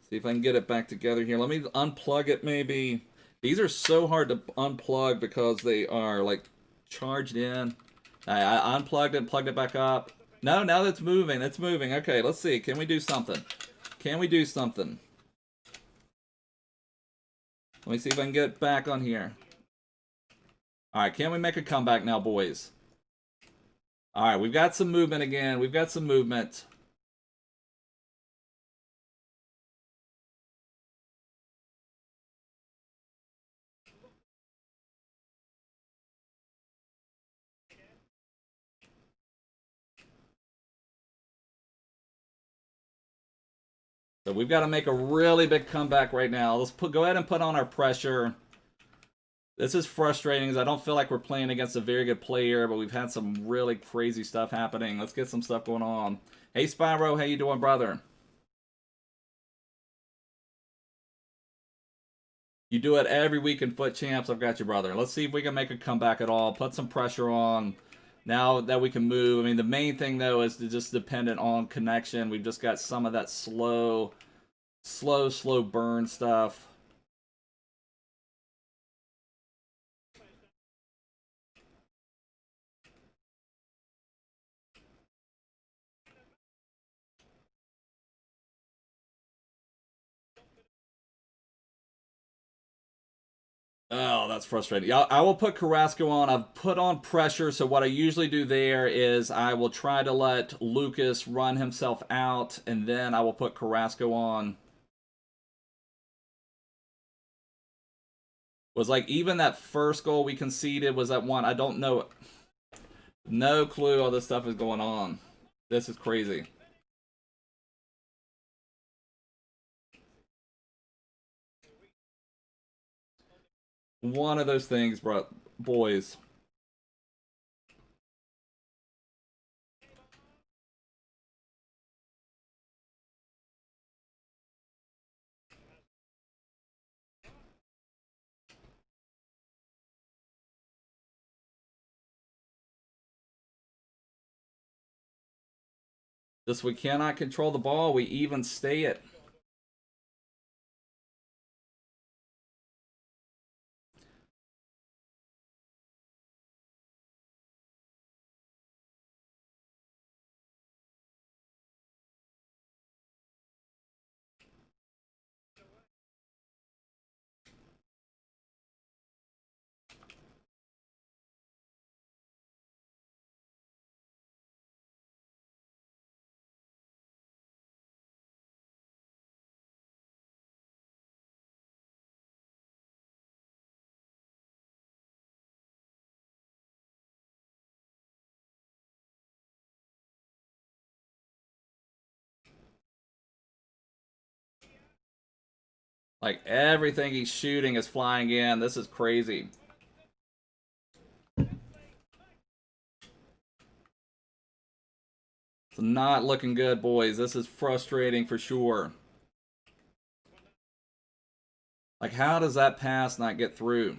See if I can get it back together here. Let me unplug it maybe. These are so hard to unplug because they are like charged in. I unplugged it, plugged it back up. No, now that's moving. It's moving. Okay, let's see. Can we do something? Can we do something? Let me see if I can get it back on here. Alright, can we make a comeback now, boys? Alright, we've got some movement again. We've got some movement. So we've got to make a really big comeback right now. Let's go ahead and put on our pressure. This is frustrating because I don't feel like we're playing against a very good player, but we've had some really crazy stuff happening. Let's get some stuff going on. Hey, Spyro, how you doing, brother? You do it every week in FUT Champs. I've got you, brother. Let's see if we can make a comeback at all. Put some pressure on. Now that we can move. I mean, the main thing, though, is to just dependent on connection. We've just got some of that slow burn stuff. Oh, that's frustrating. I will put Carrasco on. I've put on pressure, so what I usually do there is I will try to let Lucas run himself out, and then I will put Carrasco on. Was like, even that first goal we conceded was that one. I don't know. No clue all this stuff is going on. This is crazy. One of those things, bro, boys. Just we cannot control the ball. We even stay it. Like, everything he's shooting is flying in. This is crazy. It's not looking good, boys. This is frustrating for sure. Like, how does that pass not get through?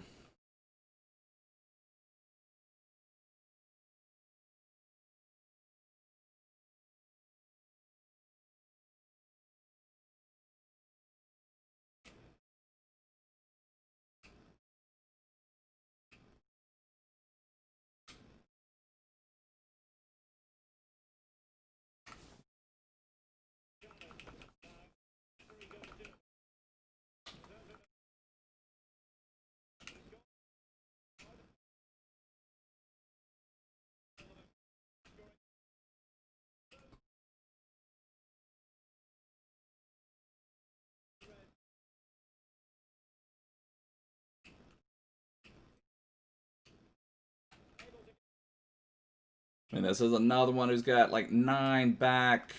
I mean, this is another one who's got like 9 back.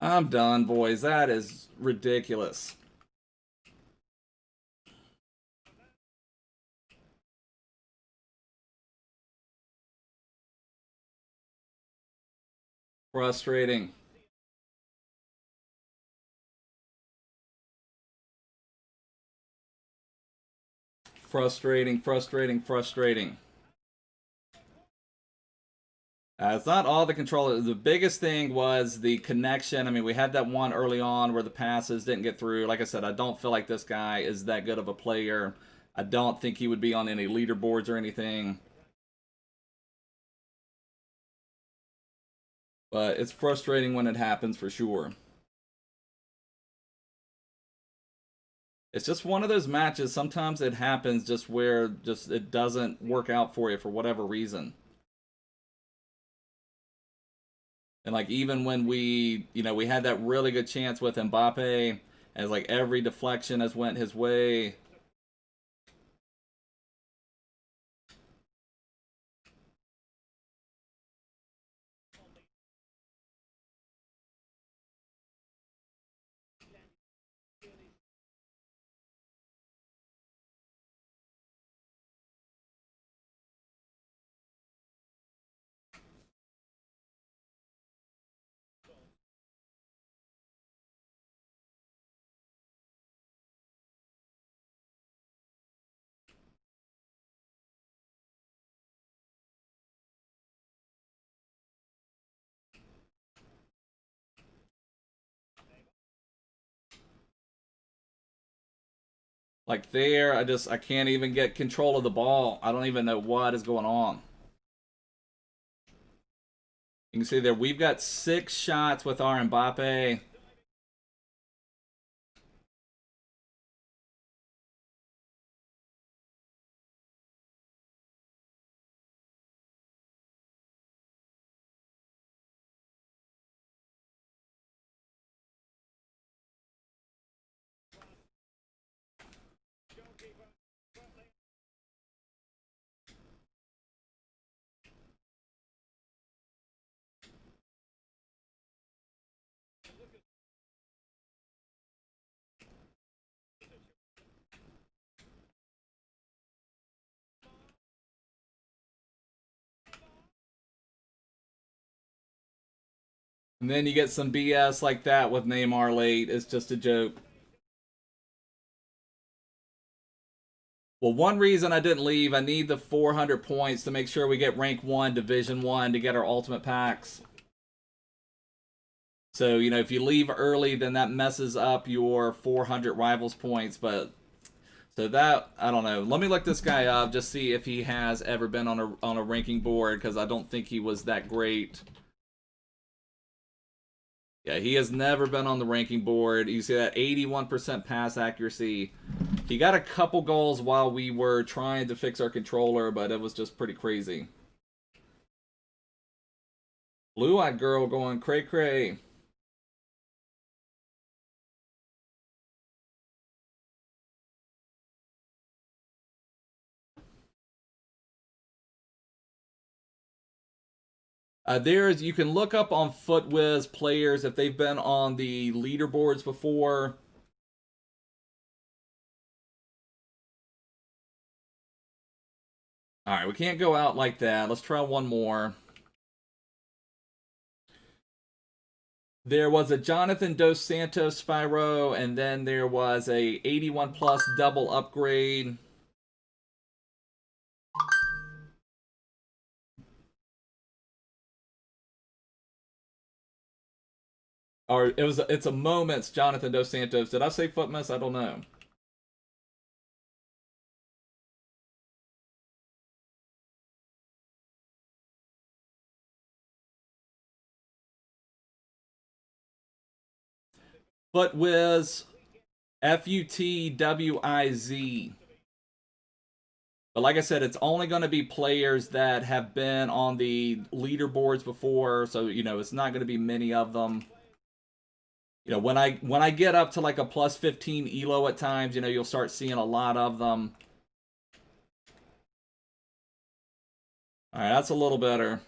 I'm done, boys. That is ridiculous. Frustrating. Frustrating, frustrating, frustrating. It's not all the controller. The biggest thing was the connection. I mean, we had that one early on where the passes didn't get through. Like I said, I don't feel like this guy is that good of a player. I don't think he would be on any leaderboards or anything. But it's frustrating when it happens for sure. It's just one of those matches. Sometimes it happens just where it doesn't work out for you for whatever reason. And like even when we had that really good chance with Mbappe, as like every deflection has went his way. Like there, I can't even get control of the ball. I don't even know what is going on. You can see there, we've got 6 shots with our Mbappe. And then you get some BS like that with Neymar late. It's just a joke. Well, one reason I didn't leave, I need the 400 points to make sure we get rank 1, Division 1 to get our ultimate packs. So, if you leave early, then that messes up your 400 rivals points. But so that, I don't know. Let me look this guy up, just see if he has ever been on a ranking board, because I don't think he was that great. Yeah, he has never been on the ranking board. You see that 81% pass accuracy. He got a couple goals while we were trying to fix our controller, but it was just pretty crazy. Blue-eyed girl going cray-cray. You can look up on FUTWiz players if they've been on the leaderboards before. All right, we can't go out like that. Let's try one more. There was a Jonathan Dos Santos Spyro, and then there was a 81 plus double upgrade. Or it's a Moments Jonathan Dos Santos. Did I say Footmas? I don't know. FUTWiz, FUTWIZ. But like I said, it's only going to be players that have been on the leaderboards before, so it's not going to be many of them. When I get up to like a plus 15 elo at times, you'll start seeing a lot of them. All right, that's a little better.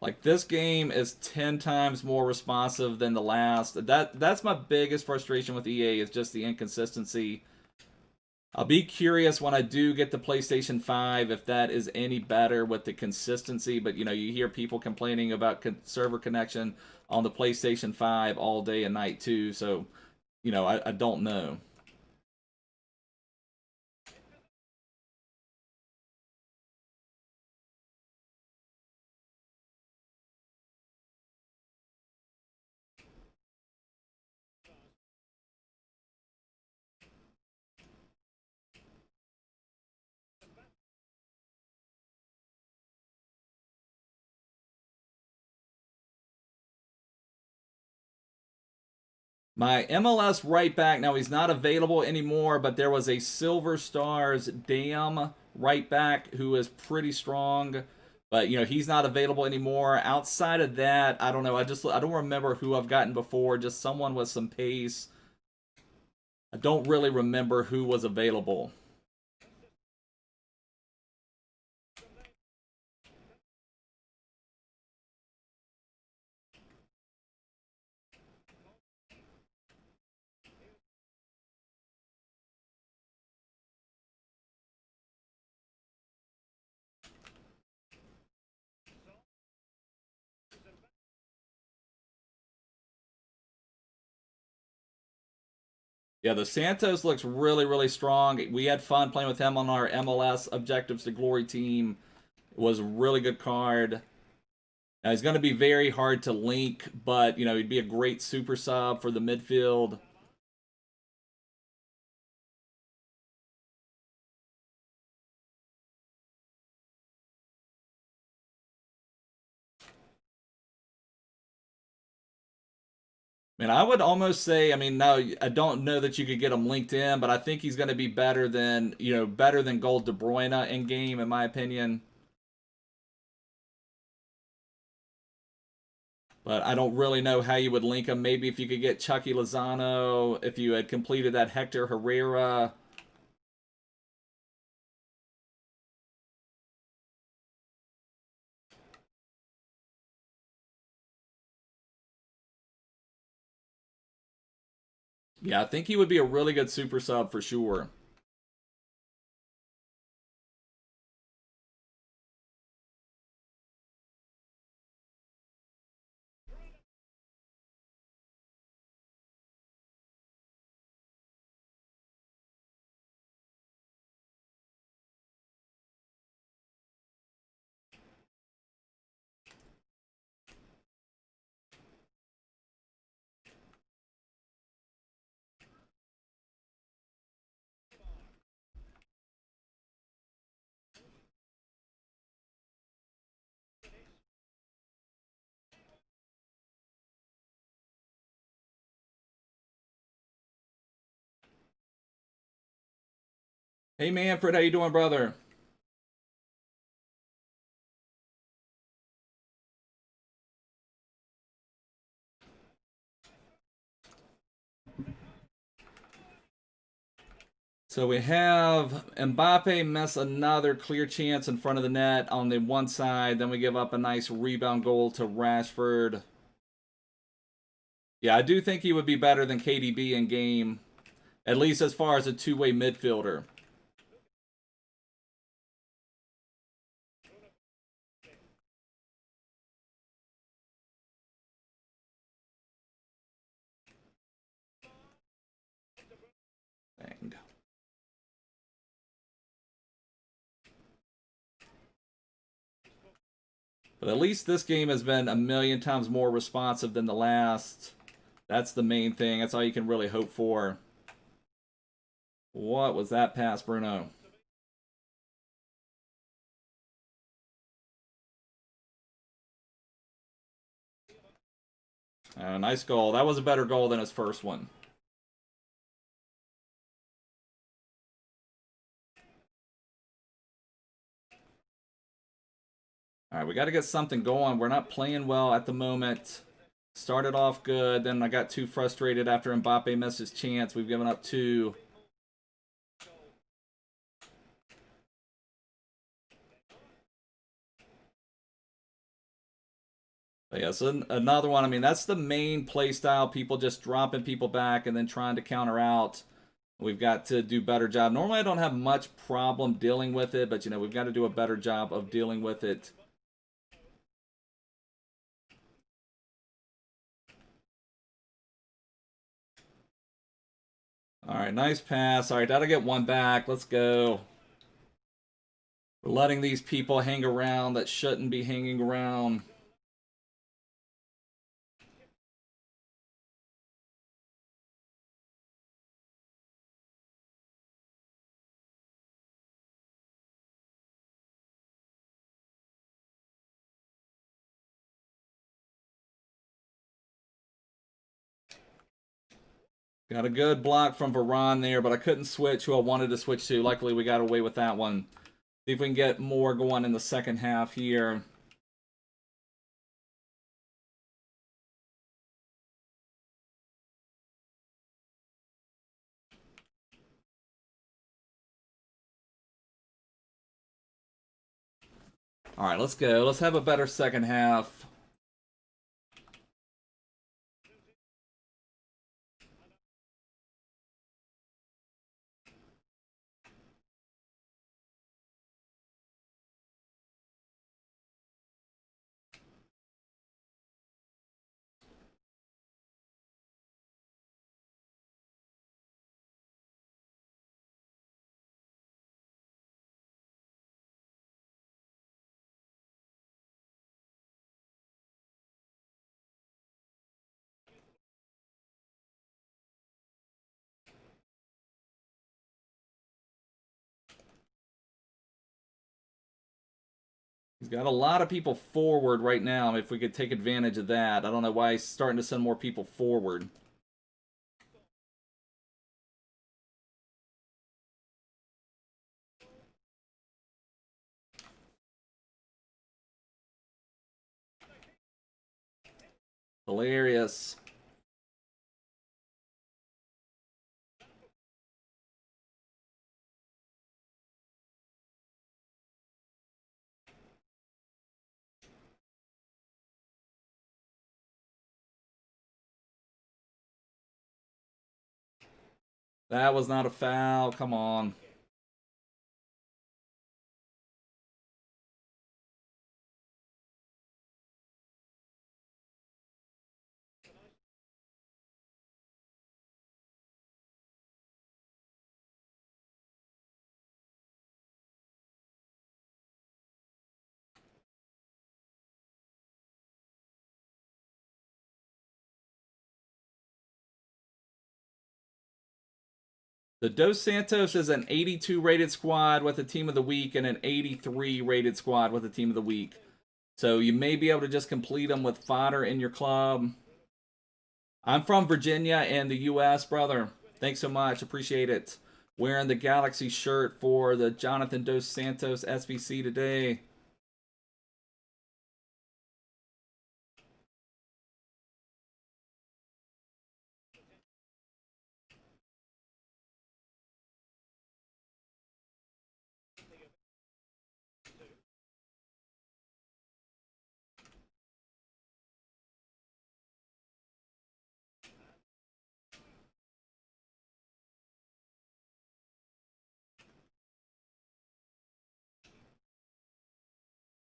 Like, this game is 10 times more responsive than the last. That's my biggest frustration with EA, is just the inconsistency. I'll be curious when I do get the PlayStation 5 if that is any better with the consistency. But, you know, you hear people complaining about server connection on the PlayStation 5 all day and night, too. So, you know, I don't know. My MLS right back, now he's not available anymore, but there was a Silver Stars Dam right back who is pretty strong. But, you know, he's not available anymore. Outside of that, I don't know. I don't remember who I've gotten before. Just someone with some pace. I don't really remember who was available. Yeah, the Santos looks really, really strong. We had fun playing with him on our MLS Objectives to Glory team. It was a really good card. Now, he's going to be very hard to link, but, you know, he'd be a great super sub for the midfield. I mean, I would almost say, I mean, no, I don't know that you could get him linked in, but I think he's going to be better than, you know, better than Gold De Bruyne in game, in my opinion. But I don't really know how you would link him. Maybe if you could get Chucky Lozano, if you had completed that Hector Herrera. Yeah, I think he would be a really good super sub for sure. Hey, Manfred, how you doing, brother? So we have Mbappe miss another clear chance in front of the net on the one side. Then we give up a nice rebound goal to Rashford. Yeah, I do think he would be better than KDB in game, at least as far as a two-way midfielder. Dang. But at least this game has been a million times more responsive than the last. That's the main thing. That's all you can really hope for. What was that pass, Bruno? Nice goal. That was a better goal than his first one. All right, we got to get something going. We're not playing well at the moment. Started off good, then I got too frustrated after Mbappe missed his chance. We've given up two. But yeah, so another one. I mean, that's the main play style. People just dropping people back and then trying to counter out. We've got to do a better job. Normally, I don't have much problem dealing with it, but, you know, we've got to do a better job of dealing with it. All right, nice pass. All right, that'll get one back. Let's go. We're letting these people hang around that shouldn't be hanging around. Got a good block from Varane there, but I couldn't switch who I wanted to switch to. Luckily, we got away with that one. See if we can get more going in the second half here. All right, let's go. Let's have a better second half. He's got a lot of people forward right now. If we could take advantage of that. I don't know why he's starting to send more people forward. Hilarious. That was not a foul. Come on. The Dos Santos is an 82 rated squad with a team of the week and an 83 rated squad with a team of the week. So you may be able to just complete them with fodder in your club. I'm from Virginia in the U.S., brother. Thanks so much. Appreciate it. Wearing the Galaxy shirt for the Jonathan Dos Santos SBC today.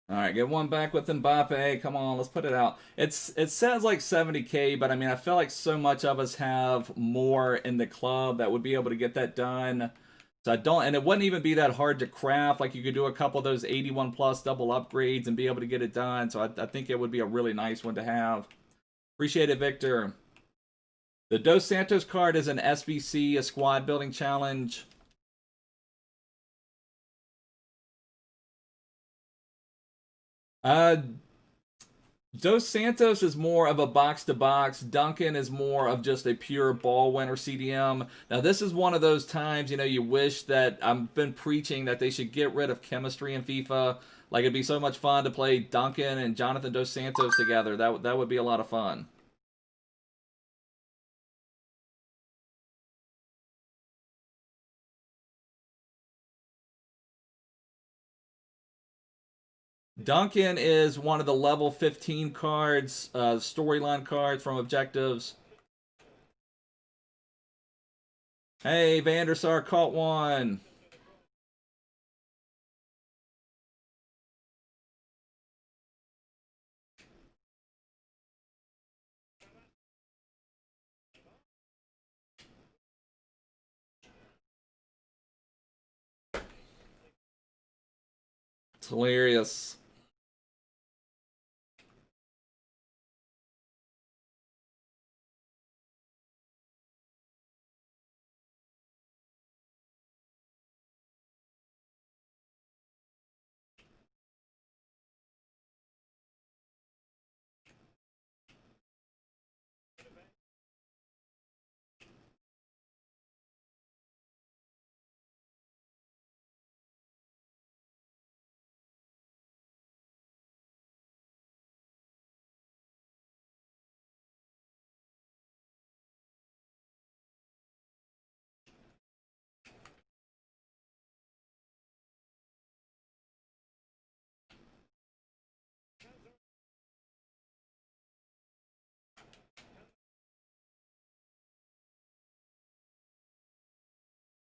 All right, get one back with Mbappe. Come on, let's put it out. It says like 70K, but I mean, I feel like so much of us have more in the club that would be able to get that done. So I don't, and it wouldn't even be that hard to craft. Like you could do a couple of those 81 plus double upgrades and be able to get it done. So I think it would be a really nice one to have. Appreciate it, Victor. The Dos Santos card is an SBC, a squad building challenge. Dos Santos is more of a box-to-box. Duncan is more of just a pure ball winner CDM. Now, this is one of those times, you know, you wish that I've been preaching that they should get rid of chemistry in FIFA. Like, it'd be so much fun to play Duncan and Jonathan Dos Santos together. That would be a lot of fun. Duncan is one of the level 15 cards, storyline cards from Objectives. Hey, Vandersar caught one. It's hilarious.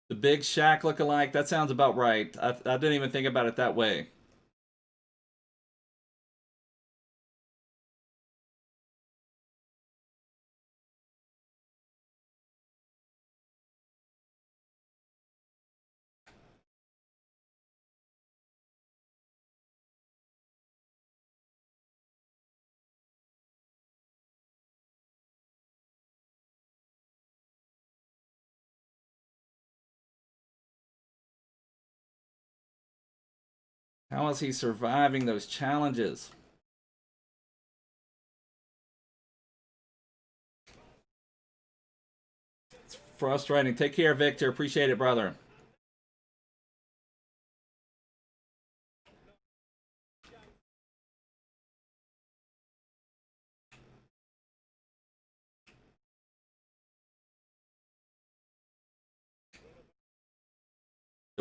The big Shaq lookalike, that sounds about right. I didn't even think about it that way. How is he surviving those challenges? It's frustrating. Take care, Victor. Appreciate it, brother.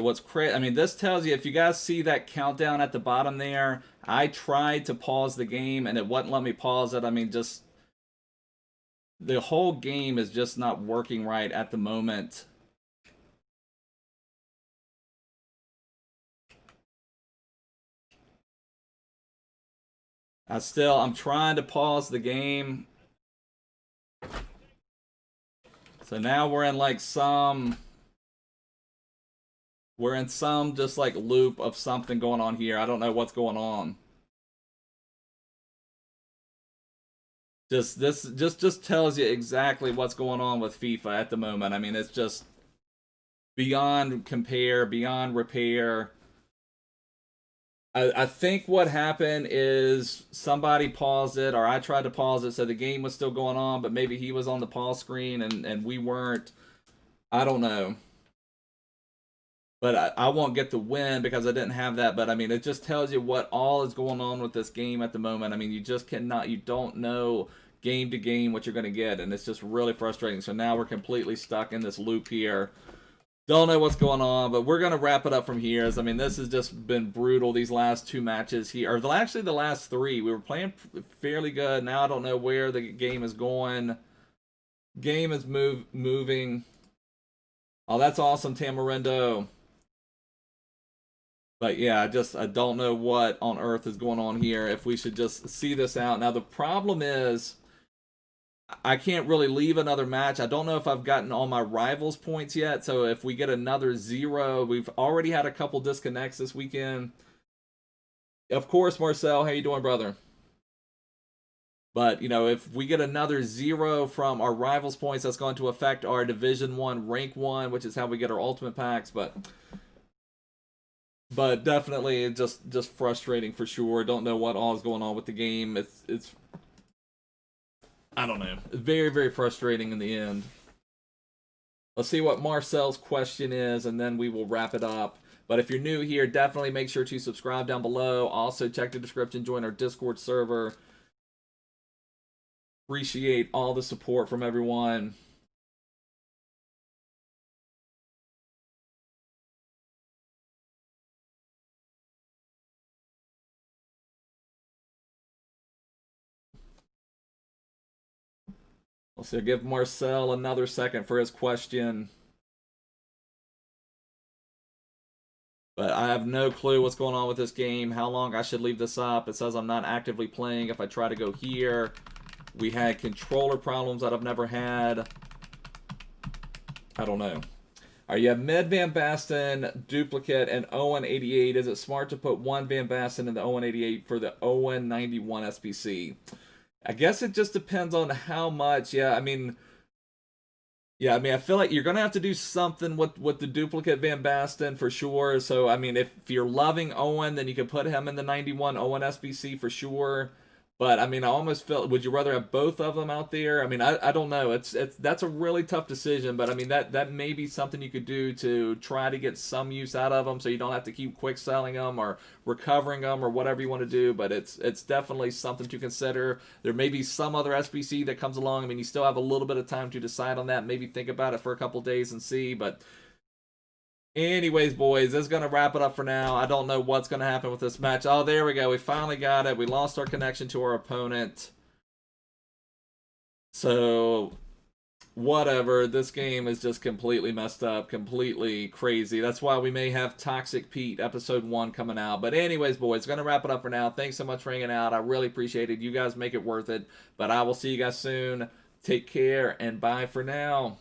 What's crazy, I mean, this tells you, if you guys see that countdown at the bottom there, I tried to pause the game and it wouldn't let me pause it. I mean, just the whole game is just not working right at the moment. I'm trying to pause the game. So now we're in like we're in some just like loop of something going on here. I don't know what's going on. This just tells you exactly what's going on with FIFA at the moment. I mean, it's just beyond compare, beyond repair. I think what happened is somebody paused it, or I tried to pause it, so the game was still going on, but maybe he was on the pause screen and we weren't. I don't know. But I won't get the win because I didn't have that. But I mean, it just tells you what all is going on with this game at the moment. I mean, you just cannot, you don't know game to game what you're going to get. And it's just really frustrating. So now we're completely stuck in this loop here. Don't know what's going on, but we're going to wrap it up from here. I mean, this has just been brutal, these last two matches here. Or actually the last three. We were playing fairly good. Now I don't know where the game is going. Game is moving. Oh, that's awesome, Tamarindo. But yeah, I don't know what on earth is going on here. If we should just see this out. Now the problem is, I can't really leave another match. I don't know if I've gotten all my rivals points yet. So if we get another 0, we've already had a couple disconnects this weekend. Of course, Marcel, how you doing, brother? But, you know, if we get another 0 from our rivals points, that's going to affect our Division 1 Rank 1, which is how we get our ultimate packs. But definitely just frustrating for sure. Don't know what all is going on with the game. It's I don't know. Very, very frustrating in the end. Let's see what Marcel's question is, and then we will wrap it up. But if you're new here, definitely make sure to subscribe down below. Also, check the description, join our Discord server. Appreciate all the support from everyone. Let's see, give Marcel another second for his question. But I have no clue what's going on with this game, how long I should leave this up. It says I'm not actively playing. If I try to go here, we had controller problems that I've never had. I don't know. All right, you have Mid Van Basten, Duplicate, and Owen 88. Is it smart to put one Van Basten in the Owen 88 for the Owen 91 SBC? I guess it just depends on how much. Yeah, I mean, I feel like you're going to have to do something with the Duplicate Van Basten for sure. So, I mean, if you're loving Owen, then you can put him in the 91 Owen SBC for sure. But, I mean, I almost feel, would you rather have both of them out there? I mean, I don't know. That's a really tough decision. But, I mean, that may be something you could do to try to get some use out of them so you don't have to keep quick selling them or recovering them or whatever you want to do. But it's definitely something to consider. There may be some other SBC that comes along. I mean, you still have a little bit of time to decide on that. Maybe think about it for a couple days and see. But anyways, boys, this is going to wrap it up for now. I don't know what's going to happen with this match. Oh, there we go. We finally got it. We lost our connection to our opponent. So, whatever. This game is just completely messed up, completely crazy. That's why we may have Toxic Pete episode 1 coming out. But anyways, boys, going to wrap it up for now. Thanks so much for hanging out. I really appreciate it. You guys make it worth it. But I will see you guys soon. Take care, and bye for now.